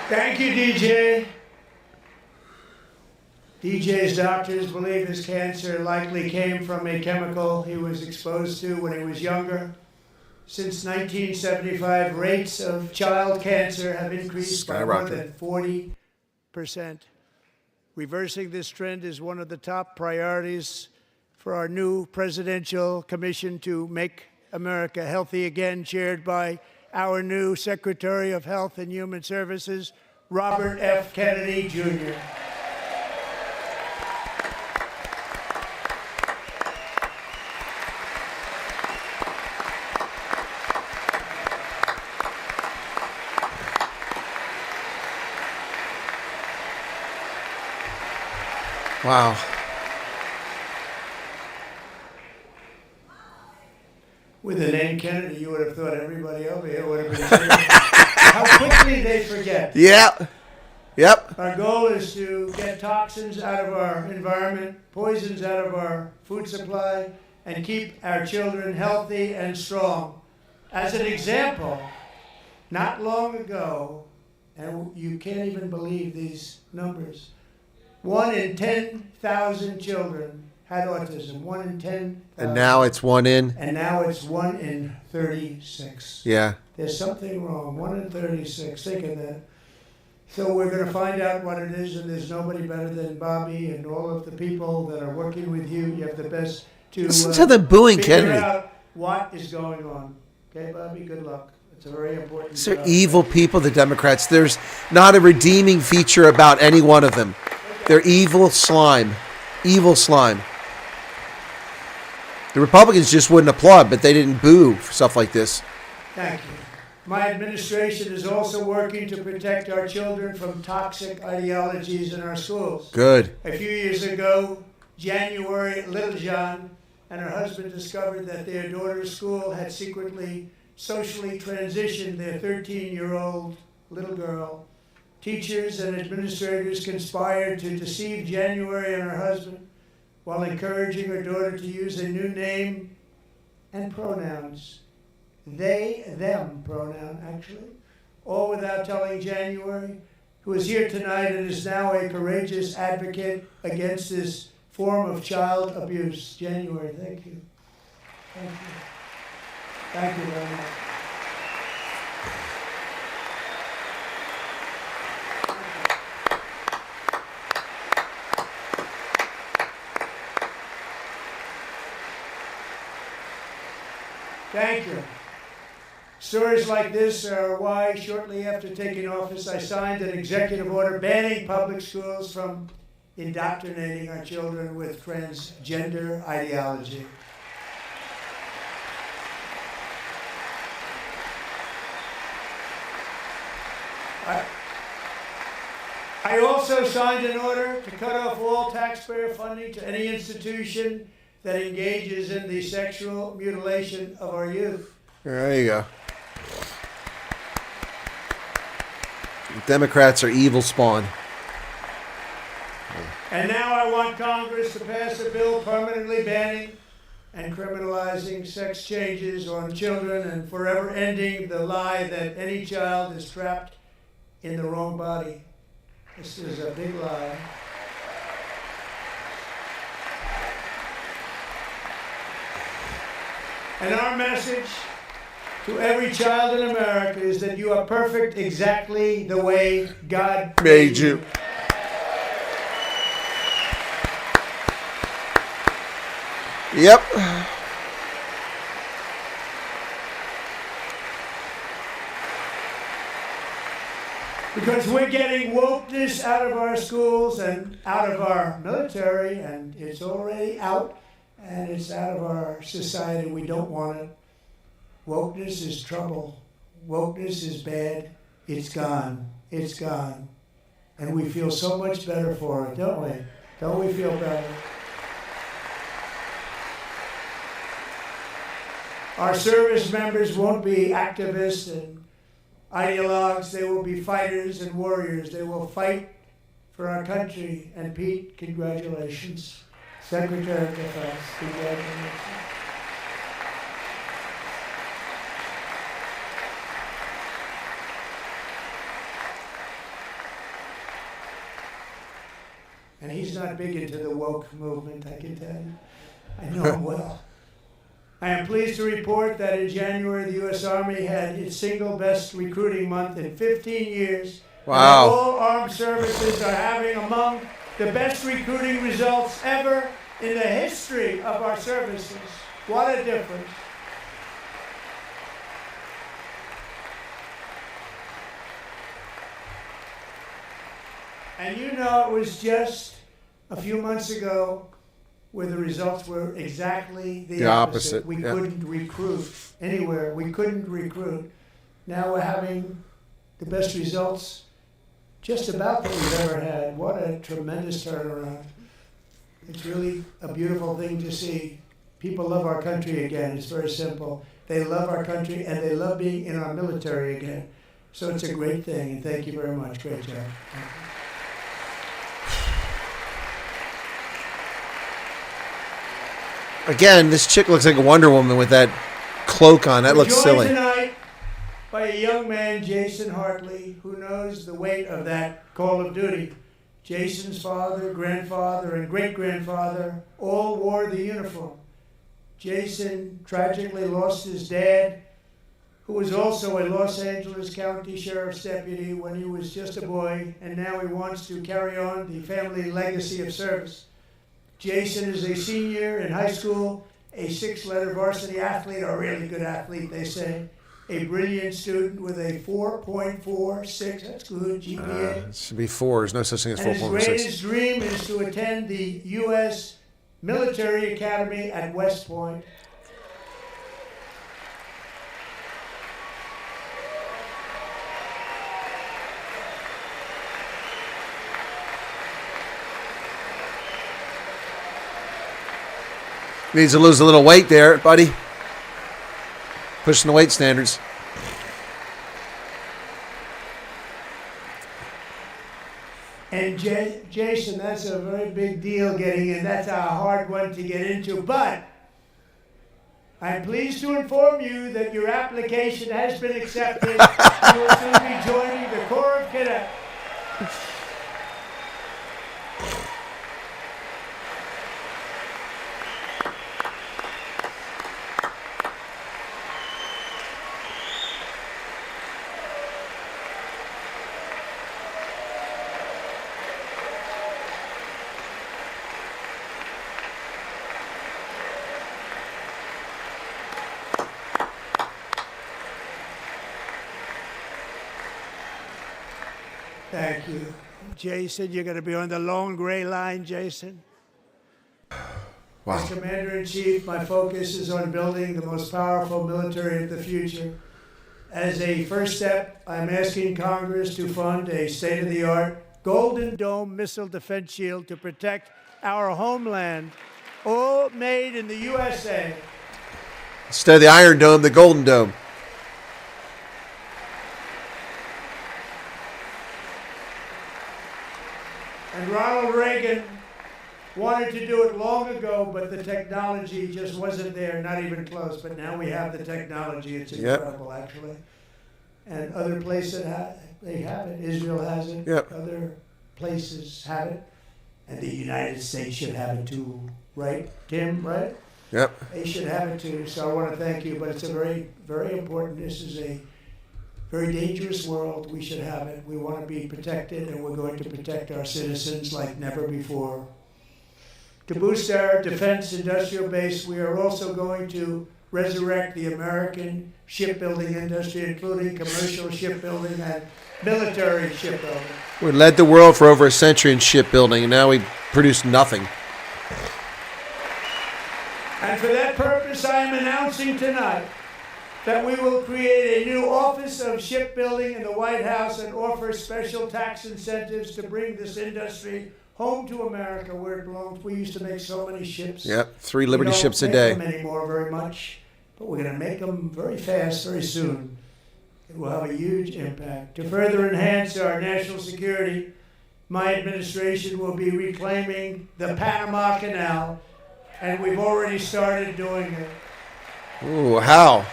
Thank you, DJ. DJ's doctors believe his cancer likely came from a chemical he was exposed to when he was younger. Since 1975, rates of child cancer have increased by more than 40%. Reversing this trend is one of the top priorities for our new presidential commission to make America healthy again, chaired by our new Secretary of Health and Human Services, Robert F. Kennedy, Jr. Wow. With the name Kennedy, you would have thought everybody over here would have been saying how quickly they forget. Yeah. Yep. Our goal is to get toxins out of our environment, poisons out of our food supply, and keep our children healthy and strong. As an example, not long ago, and you can't even believe these numbers, 1 in 10,000 children had autism. 1 in 10,000. And now it's 1 in. And now it's 1 in 36. Yeah. There's something wrong. 1 in 36. Think of that. So we're going to find out what it is, and there's nobody better than Bobby and all of the people that are working with you. You have the best to Listen to them booing figure Kennedy. out what is going on. Okay, Bobby? Good luck. It's a very important They're job. evil people, the Democrats. There's not a redeeming feature about any one of them. They're evil slime. Evil slime. The Republicans just wouldn't applaud, but they didn't boo for stuff like this. Thank you. My administration is also working to protect our children from toxic ideologies in our schools. Good. A few years ago, January, Little John and her husband discovered that their daughter's school had secretly socially transitioned their 13-year-old little girl. Teachers and administrators conspired to deceive January and her husband while encouraging her daughter to use a new name and pronouns. They, them pronoun, actually. All without telling January, who is here tonight and is now a courageous advocate against this form of child abuse. January, thank you. Thank you. Thank you very much. Thank you. Stories like this are why, shortly after taking office, I signed an executive order banning public schools from indoctrinating our children with transgender ideology. I also signed an order to cut off all taxpayer funding to any institution that engages in the sexual mutilation of our youth. There you go. Democrats are evil spawn. And now I want Congress to pass a bill permanently banning and criminalizing sex changes on children and forever ending the lie that any child is trapped in the wrong body. This is a big lie. And our message to every child in America is that you are perfect exactly the way God Made you. Yep. Because we're getting wokeness out of our schools and out of our military, and it's already out, and it's out of our society. We don't want it. Wokeness is trouble. Wokeness is bad. It's gone. It's gone. And we feel so much better for it, don't we? Don't we feel better? Our service members won't be activists and ideologues. They will be fighters and warriors. They will fight for our country. And Pete, congratulations. Secretary of Defense, congratulations. And he's not big into the woke movement, I can tell you. I know him well. I am pleased to report that in January, the U.S. Army had its single best recruiting month in 15 years. Wow. And all armed services are having among the best recruiting results ever in the history of our services. What a difference. And you know, it was just a few months ago where the results were exactly the opposite. We couldn't recruit anywhere. We couldn't recruit. Now we're having the best results just about that we've ever had. What a tremendous turnaround. It's really a beautiful thing to see. People love our country again. It's very simple. They love our country and they love being in our military again. So it's a great thing, and thank you very much. Great job. Again, this chick looks like a Wonder Woman with that cloak on. That looks silly. We're joined tonight by a young man, Jason Hartley, who knows the weight of that call of duty. Jason's father, grandfather, and great-grandfather all wore the uniform. Jason tragically lost his dad, who was also a Los Angeles County Sheriff's deputy when he was just a boy, and now he wants to carry on the family legacy of service. Jason is a senior in high school, a 6-letter varsity athlete, a really good athlete, they say, a brilliant student with a 4.46, that's good, GPA. It should be 4. There's no such thing as And his 4.6. greatest dream is to attend the U.S. Military Academy at West Point. Needs to lose a little weight there, buddy. Pushing the weight standards. And Jason, that's a very big deal getting in. That's a hard one to get into. But I'm pleased to inform you that your application has been accepted. You will soon be joining the Corps of Cadets. Thank you. Jason, you're going to be on the long gray line, Jason. Wow. As Commander-in-Chief, my focus is on building the most powerful military of the future. As a first step, I'm asking Congress to fund a state-of-the-art Golden Dome missile defense shield to protect our homeland, all made in the USA. Instead of the Iron Dome, the Golden Dome. And Ronald Reagan wanted to do it long ago, but the technology just wasn't there, not even close. But now we have the technology. It's incredible, actually. And other places, they have it. Israel has it. Yep. Other places have it. And the United States should have it too, right, Tim, right? Yep. They should have it too. So I want to thank you. But it's a very, very important. This is a very dangerous world. We should have it. We want to be protected, and we're going to protect our citizens like never before. To boost our defense industrial base, we are also going to resurrect the American shipbuilding industry, including commercial shipbuilding and military shipbuilding. We led the world for over a century in shipbuilding, and now we produce nothing. And for that purpose, I am announcing tonight that we will create a new Office of Shipbuilding in the White House and offer special tax incentives to bring this industry home to America where it belongs. We used to make so many ships. Yep, 3 Liberty ships a day. We don't make them anymore very much, but we're going to make them very fast, very soon. It will have a huge impact. To further enhance our national security, my administration will be reclaiming the Panama Canal, and we've already started doing it. Ooh, how?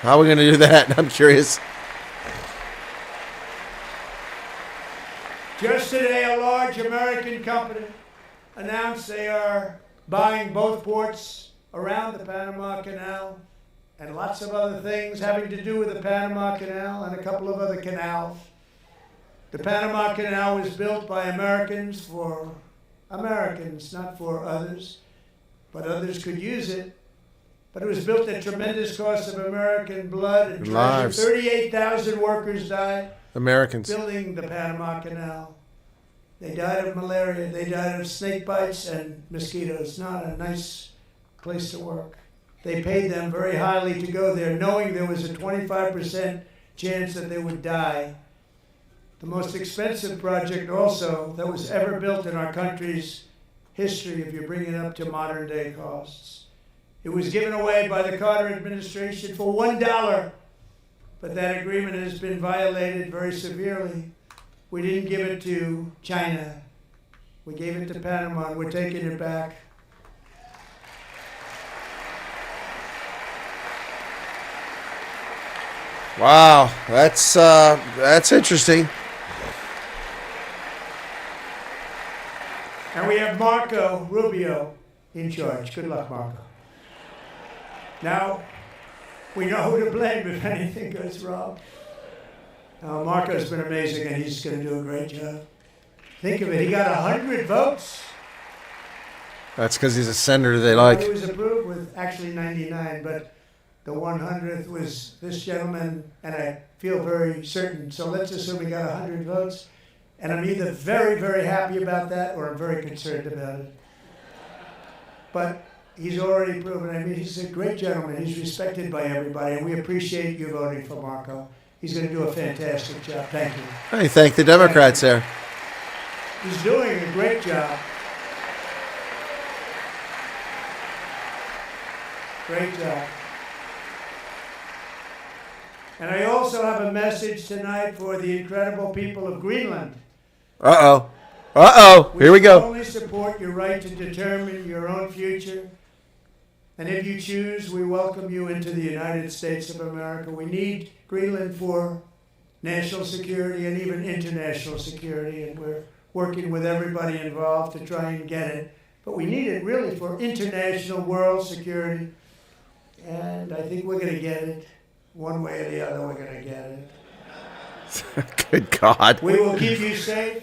How are we going to do that? I'm curious. Just today, a large American company announced they are buying both ports around the Panama Canal and lots of other things having to do with the Panama Canal and a couple of other canals. The Panama Canal was built by Americans for Americans, not for others, but others could use it. But it was built at tremendous cost of American blood and treasure. Lives. 38,000 workers died Americans. building the Panama Canal. They died of malaria, they died of snake bites and mosquitoes. Not a nice place to work. They paid them very highly to go there, knowing there was a 25% chance that they would die. The most expensive project also that was ever built in our country's history, if you bring it up to modern day costs. It was given away by the Carter administration for $1, but that agreement has been violated very severely. We didn't give it to China. We gave it to Panama, and we're taking it back. Wow, that's interesting. And we have Marco Rubio in charge. Good luck, Marco. Now, we know who to blame if anything goes wrong. Marco's been amazing, and he's going to do a great job. Think of it, he got 100 votes. That's because he's a senator they like. He was approved with actually 99, but the 100th was this gentleman, and I feel very certain. So let's assume he got 100 votes. And I'm either very, very happy about that, or I'm very concerned about it. But he's already proven. I mean, he's a great gentleman. He's respected by everybody, and we appreciate you voting for Marco. He's going to do a fantastic job. Thank you. Hey, thank the Democrats there. He's doing a great job. Great job. And I also have a message tonight for the incredible people of Greenland. Uh-oh. Uh-oh. Here we go. only support your right to determine your own future. And if you choose, we welcome you into the United States of America. We need Greenland for national security and even international security, and we're working with everybody involved to try and get it. But we need it really for international world security, and I think we're going to get it. One way or the other, we're going to get it. Good God. We will keep you safe.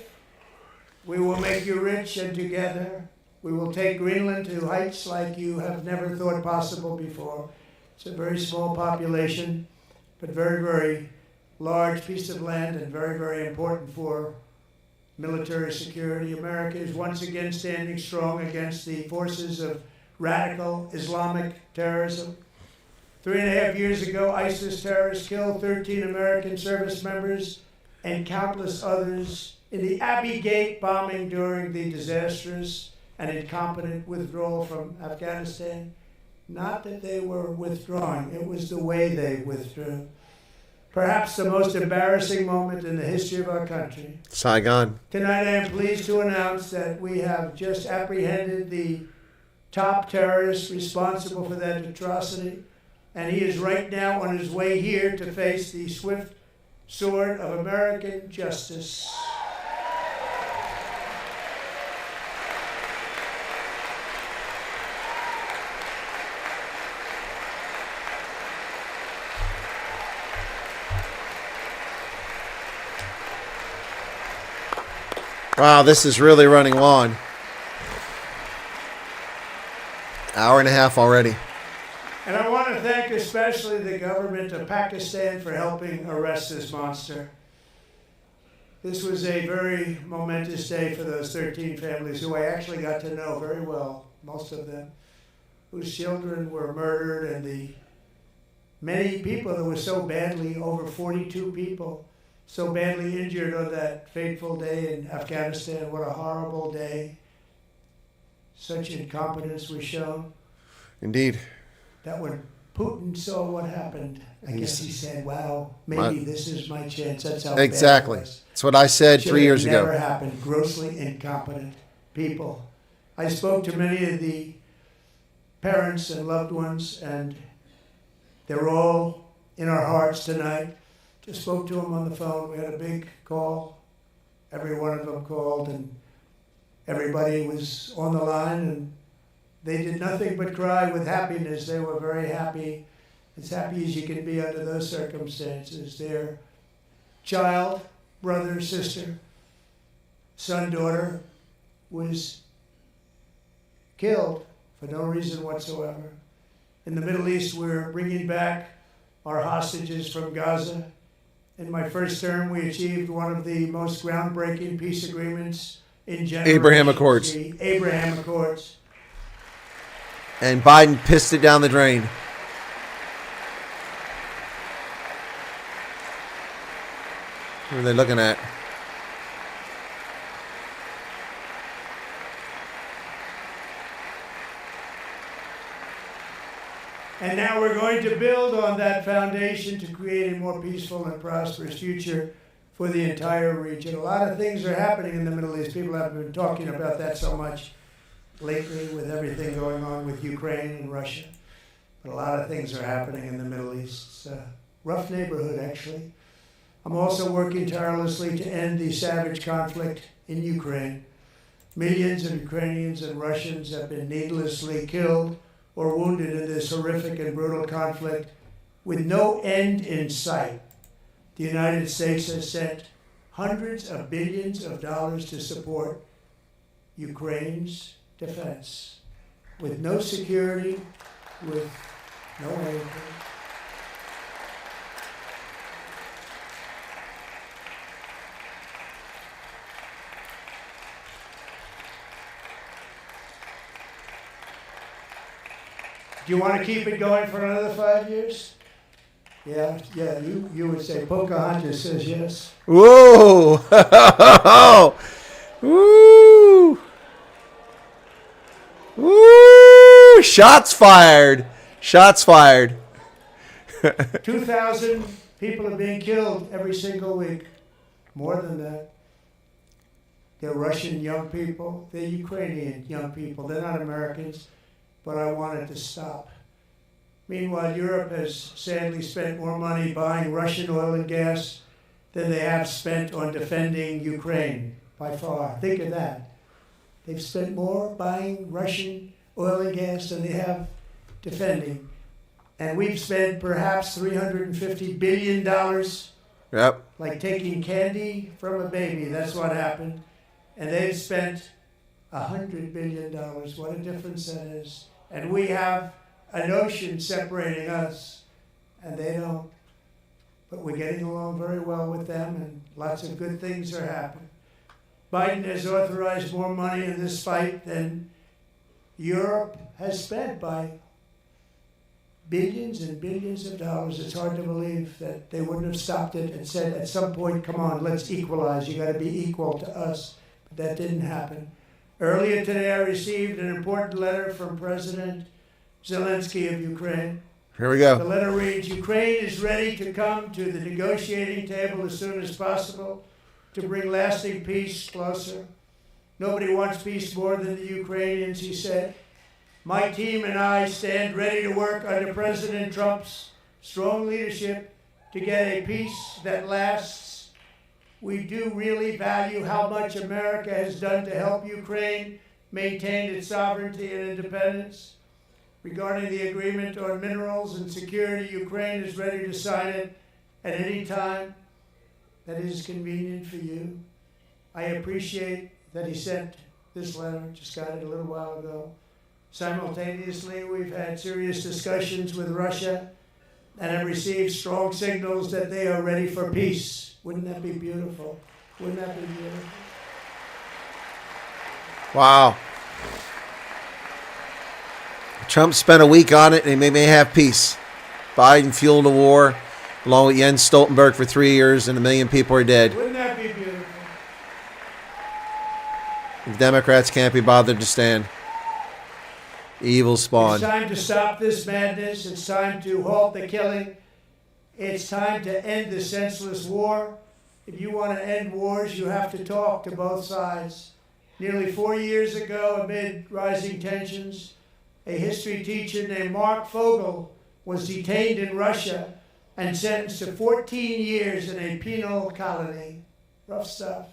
We will make you rich, and together we will take Greenland to heights like you have never thought possible before. It's a very small population, but very, very large piece of land, and very, very important for military security. America is once again standing strong against the forces of radical Islamic terrorism. 3.5 years ago, ISIS terrorists killed 13 American service members and countless others in the Abbey Gate bombing during the disastrous and incompetent withdrawal from Afghanistan. Not that they were withdrawing, it was the way they withdrew. Perhaps the most embarrassing moment in the history of our country. Saigon. Tonight I am pleased to announce that we have just apprehended the top terrorist responsible for that atrocity. And he is right now on his way here to face the swift sword of American justice. Wow, this is really running long. Hour and a half already. And I want to thank especially the government of Pakistan for helping arrest this monster. This was a very momentous day for those 13 families who I actually got to know very well, most of them, whose children were murdered, and the many people that were so badly, over 42 people, so badly injured on that fateful day in Afghanistan. What a horrible day. Such incompetence was shown. Indeed. That when Putin saw what happened, I guess he said, wow, maybe this is my chance. That's how exactly. bad it was. That's what I said Should 3 years have ago. never happened. Grossly incompetent people. I spoke to many of the parents and loved ones, and they're all in our hearts tonight. Just spoke to them on the phone. We had a big call. Every one of them called, and everybody was on the line, and they did nothing but cry with happiness. They were very happy, as happy as you can be under those circumstances. Their child, brother, sister, son, daughter was killed for no reason whatsoever. In the Middle East, we're bringing back our hostages from Gaza. In my first term, we achieved one of the most groundbreaking peace agreements in generations. Abraham Accords. The Abraham Accords. And Biden pissed it down the drain. What are they looking at? And now we're going to build on that foundation to create a more peaceful and prosperous future for the entire region. A lot of things are happening in the Middle East. People haven't been talking about that so much lately with everything going on with Ukraine and Russia. But a lot of things are happening in the Middle East. It's a rough neighborhood, actually. I'm also working tirelessly to end the savage conflict in Ukraine. Millions of Ukrainians and Russians have been needlessly killed or wounded in this horrific and brutal conflict with no end in sight. The United States has sent hundreds of billions of dollars to support Ukraine's defense with no security, with no anything. Do you want to keep it going for another 5 years? Yeah, you would say Pocahontas says yes. Whoa! Woo! Woo! Shots fired! Shots fired! 2,000 people are being killed every single week. More than that. They're Russian young people. They're Ukrainian young people. They're not Americans. But I want it to stop. Meanwhile, Europe has sadly spent more money buying Russian oil and gas than they have spent on defending Ukraine, by far. Think of that. They've spent more buying Russian oil and gas than they have defending. And we've spent perhaps $350 billion, Yep. like taking candy from a baby. That's what happened. And they've spent $100 billion. What a difference that is. And we have an ocean separating us, and they don't. But we're getting along very well with them, and lots of good things are happening. Biden has authorized more money in this fight than Europe has spent by billions and billions of dollars. It's hard to believe that they wouldn't have stopped it and said at some point, come on, let's equalize. You got to be equal to us. But that didn't happen. Earlier today, I received an important letter from President Zelensky of Ukraine. Here we The go. letter reads, Ukraine is ready to come to the negotiating table as soon as possible to bring lasting peace closer. Nobody wants peace more than the Ukrainians, he said. My team and I stand ready to work under President Trump's strong leadership to get a peace that lasts. We do really value how much America has done to help Ukraine maintain its sovereignty and independence. Regarding the agreement on minerals and security, Ukraine is ready to sign it at any time that is convenient for you. I appreciate that he sent this letter, just got it a little while ago. Simultaneously, we've had serious discussions with Russia and have received strong signals that they are ready for peace. Wouldn't that be beautiful? Wouldn't that be beautiful? Wow. Trump spent a week on it, and he may have peace. Biden fueled a war, along with Jens Stoltenberg for 3 years, and 1 million people are dead. Wouldn't that be beautiful? The Democrats can't be bothered to stand. Evil spawn. It's time to stop this madness. It's time to halt the killing. It's time to end the senseless war. If you want to end wars, you have to talk to both sides. Nearly 4 years ago, amid rising tensions, a history teacher named Mark Fogel was detained in Russia and sentenced to 14 years in a penal colony. Rough stuff.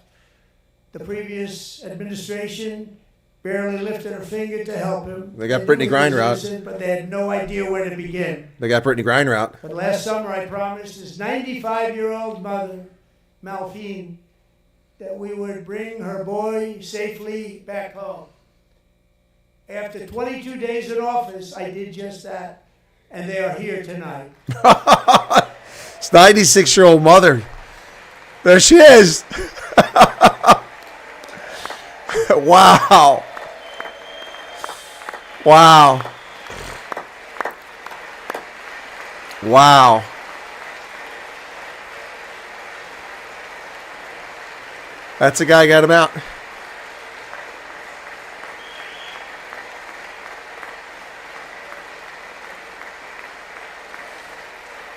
The previous administration barely lifted a finger to help him. They got Brittany Griner out. But they had no idea where to begin. They got Brittany Griner out. But last summer I promised his 95-year-old mother, Malphine, that we would bring her boy safely back home. after 22 days in office, I did just that. And they are here tonight. It's 96-year-old mother. There she is. Wow. Wow. Wow. That's the guy got him out.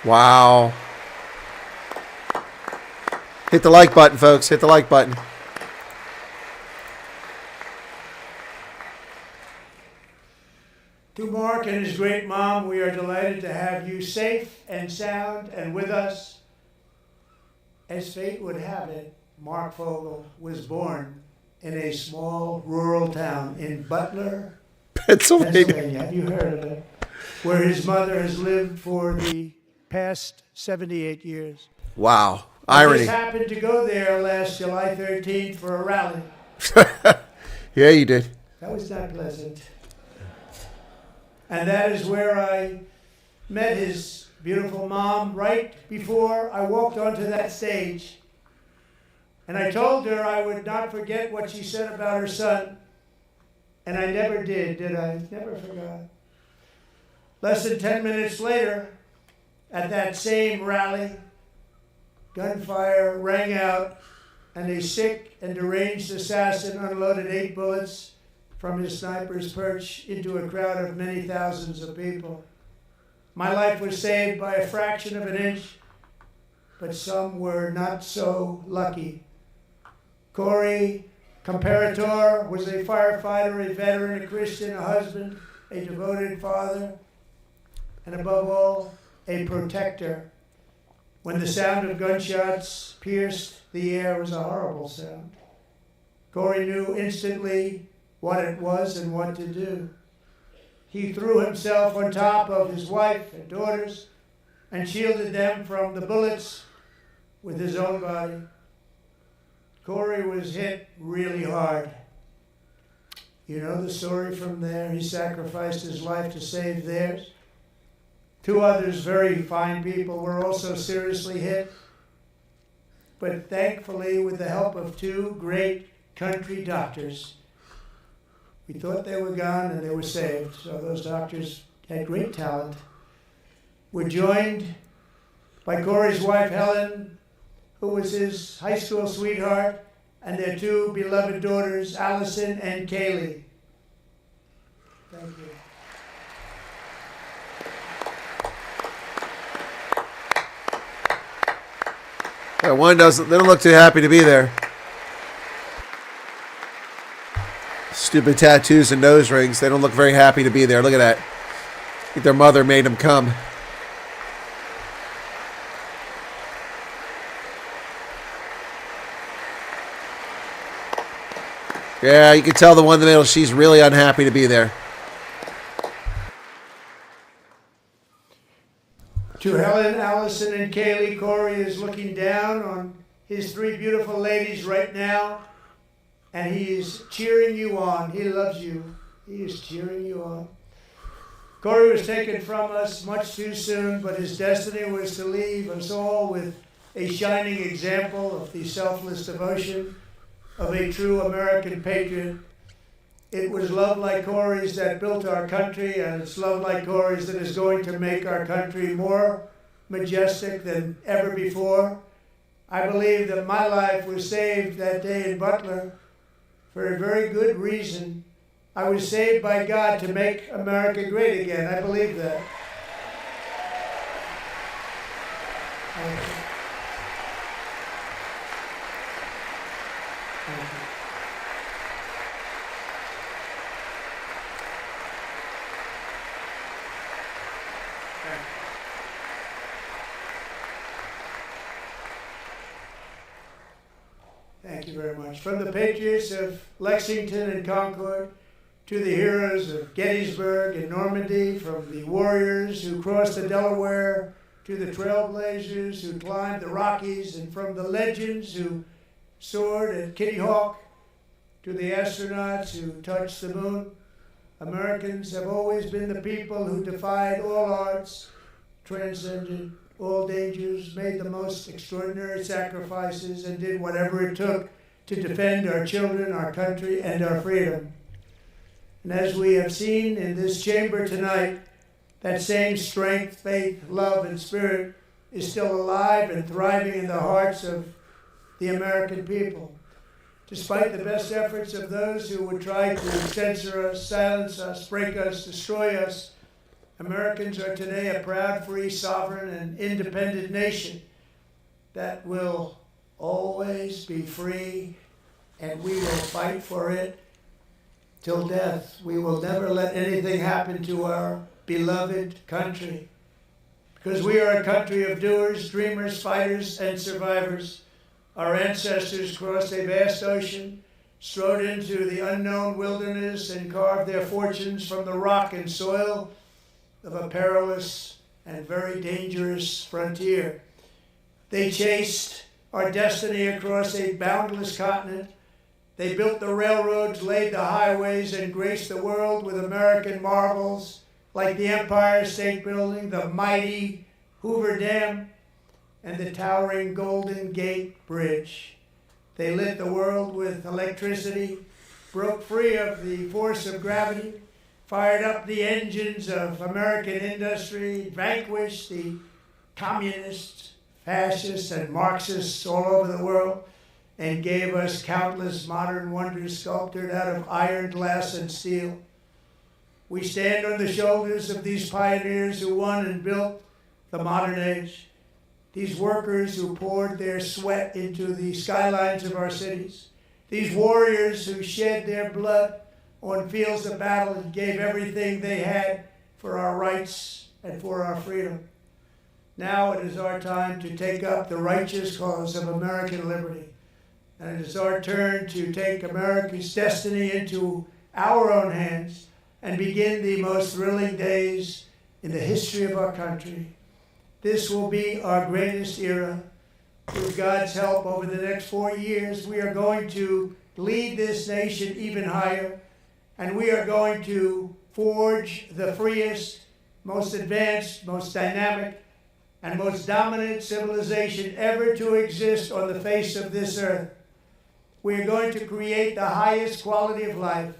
Wow. Hit the like button, folks. Hit the like button. To Mark and his great mom, we are delighted to have you safe and sound and with us. As fate would have it, Mark Fogel was born in a small rural town in Butler, Pennsylvania. Have you heard of it? Where his mother has lived for the past 78 years. Wow. I Irony. just happened to go there last July 13th for a rally. Yeah, you did. That was not pleasant. And that is where I met his beautiful mom right before I walked onto that stage. And I told her I would not forget what she said about her son. And I never did I? Never forgot. Less than 10 minutes later, at that same rally, gunfire rang out, and a sick and deranged assassin unloaded 8 bullets from his sniper's perch into a crowd of many thousands of people. My life was saved by a fraction of an inch, but some were not so lucky. Corey Comparator was a firefighter, a veteran, a Christian, a husband, a devoted father, and above all, a protector. When the sound of gunshots pierced the air, it was a horrible sound. Corey knew instantly what it was and what to do. He threw himself on top of his wife and daughters and shielded them from the bullets with his own body. Corey was hit really hard. You know the story from there. He sacrificed his life to save theirs. 2 others, very fine people, were also seriously hit. But thankfully, with the help of 2 great country doctors, we thought they were gone and they were saved. So those doctors had great talent. We're joined by Corey's wife, Helen, who was his high school sweetheart, and their 2 beloved daughters, Allison and Kaylee. Thank you. Yeah, one doesn't. They don't look too happy to be there. Stupid tattoos and nose rings. They don't look very happy to be there. Look at that. I think their mother made them come. Yeah, you can tell the one in the middle, she's really unhappy to be there. To Helen, Allison, and Kaylee, Corey is looking down on his 3 beautiful ladies right now, and he is cheering you on. He loves you. He is cheering you on. Corey was taken from us much too soon, but his destiny was to leave us all with a shining example of the selfless devotion of a true American patriot. It was love like Corey's that built our country, and it's love like Corey's that is going to make our country more majestic than ever before. I believe that my life was saved that day in Butler for a very good reason. I was saved by God to make America great again. I believe that. Thank you. Thank you. Thank you very much. From the patriots of Lexington and Concord to the heroes of Gettysburg and Normandy, from the warriors who crossed the Delaware to the trailblazers who climbed the Rockies, and from the legends who soared at Kitty Hawk to the astronauts who touched the moon, Americans have always been the people who defied all odds, transcended all dangers, made the most extraordinary sacrifices, and did whatever it took to defend our children, our country, and our freedom. And as we have seen in this chamber tonight, that same strength, faith, love, and spirit is still alive and thriving in the hearts of the American people. Despite the best efforts of those who would try to censor us, silence us, break us, destroy us, Americans are today a proud, free, sovereign, and independent nation that will always be free, and we will fight for it till death. We will never let anything happen to our beloved country, because we are a country of doers, dreamers, fighters, and survivors. Our ancestors crossed a vast ocean, strode into the unknown wilderness, and carved their fortunes from the rock and soil of a perilous and very dangerous frontier. They chased our destiny across a boundless continent. They built the railroads, laid the highways, and graced the world with American marvels like the Empire State Building, the mighty Hoover Dam, and the towering Golden Gate Bridge. They lit the world with electricity, broke free of the force of gravity, fired up the engines of American industry, vanquished the communists, fascists, and Marxists all over the world, and gave us countless modern wonders sculptured out of iron, glass, and steel. We stand on the shoulders of these pioneers who won and built the modern age, these workers who poured their sweat into the skylines of our cities, these warriors who shed their blood on fields of battle and gave everything they had for our rights and for our freedom. Now it is our time to take up the righteous cause of American liberty. And it is our turn to take America's destiny into our own hands and begin the most thrilling days in the history of our country. This will be our greatest era. With God's help, over the next 4 years, we are going to lead this nation even higher, and we are going to forge the freest, most advanced, most dynamic, and most dominant civilization ever to exist on the face of this earth. We are going to create the highest quality of life,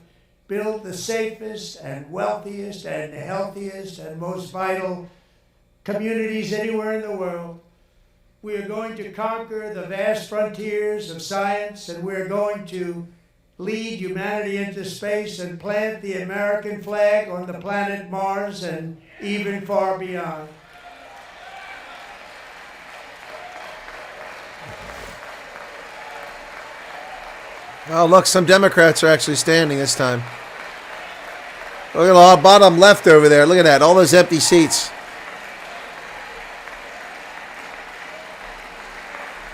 build the safest and wealthiest and healthiest and most vital communities anywhere in the world. We are going to conquer the vast frontiers of science, and we are going to lead humanity into space and plant the American flag on the planet Mars and even far beyond. Oh, look, some Democrats are actually standing this time. Look at the bottom left over there. Look at that. All those empty seats.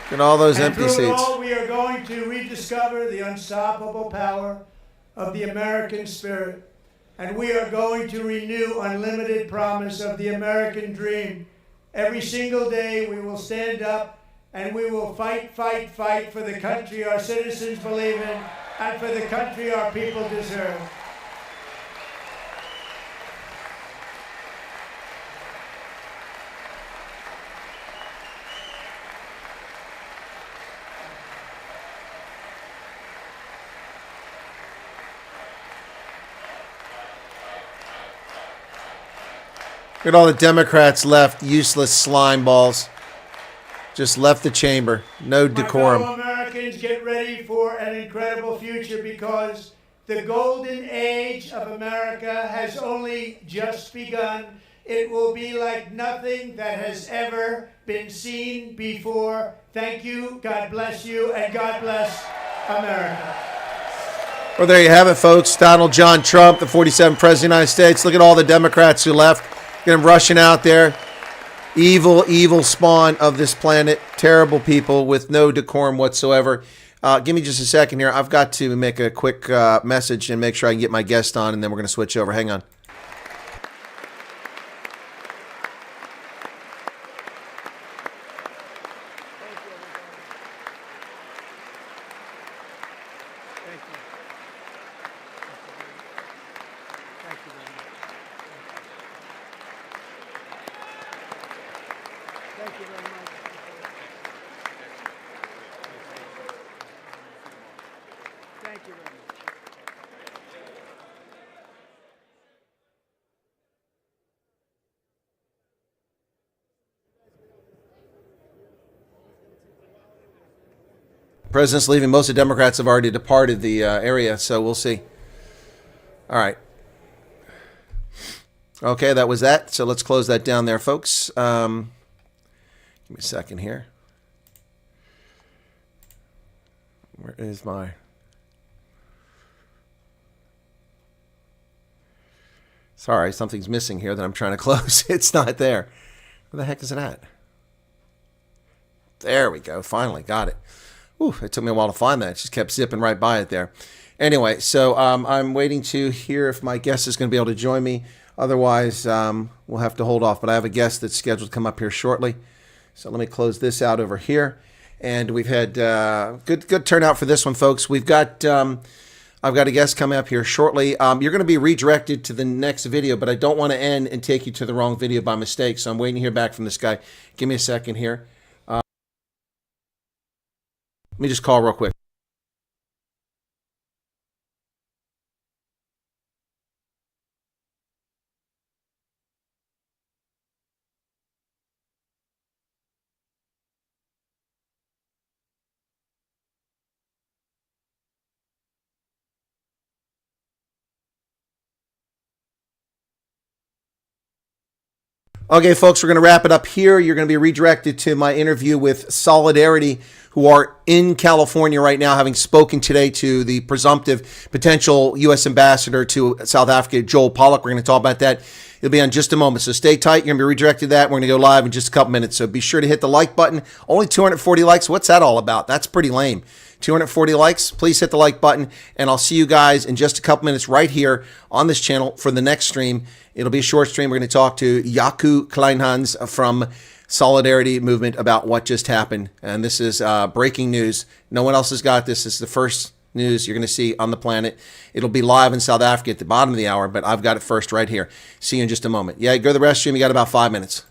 Look at all those empty seats. And through it all, we are going to rediscover the unstoppable power of the American spirit. And we are going to renew unlimited promise of the American dream. Every single day we will stand up and we will fight, fight, fight for the country our citizens believe in and for the country our people deserve. Look at all the Democrats left, useless slime balls. Just left the chamber. No decorum. My fellow Americans, get ready for an incredible future, because the golden age of America has only just begun. It will be like nothing that has ever been seen before. Thank you, God bless you, and God bless America. Well, there you have it, folks. Donald John Trump, the 47th President of the United States. Look at all the Democrats who left. Get them rushing out there. Evil, evil spawn of this planet. Terrible people with no decorum whatsoever. Give me just a second here. I've got to make a quick message and make sure I can get my guest on, and then we're going to switch over. Hang on. President's leaving. Most of the Democrats have already departed the area, so we'll see. All right. Okay, that was that. So let's close that down there, folks. Give me a second here. Where is my... Sorry, something's missing here that I'm trying to close. It's not there. Where the heck is it at? There we go. Finally got it. Ooh, it took me a while to find that. It just kept zipping right by it there. Anyway, so I'm waiting to hear if my guest is going to be able to join me. Otherwise, we'll have to hold off. But I have a guest that's scheduled to come up here shortly. So let me close this out over here. And we've had good turnout for this one, folks. We've got... I've got a guest coming up here shortly. You're going to be redirected to the next video, but I don't want to end and take you to the wrong video by mistake, so I'm waiting to hear back from this guy. Give me a second here. Let me just call real quick. Okay, folks, we're going to wrap it up here. You're going to be redirected to my interview with Solidarity, who are in California right now, having spoken today to the presumptive potential U.S. ambassador to South Africa, Joel Pollack. We're going to talk about that. It'll be on just a moment, so stay tight. You're going to be redirected to that. We're going to go live in just a couple minutes, so be sure to hit the like button. Only 240 likes. What's that all about? That's pretty lame. 240 likes. Please hit the like button, and I'll see you guys in just a couple minutes right here on this channel for the next stream. It'll be a short stream. We're going to talk to Jaco Kleinhans from Solidarity Movement about what just happened. And this is breaking news. No one else has got this. This is the first news you're going to see on the planet. It'll be live in South Africa at the bottom of the hour, but I've got it first right here. See you in just a moment. Yeah, go to the restroom. You got about 5 minutes.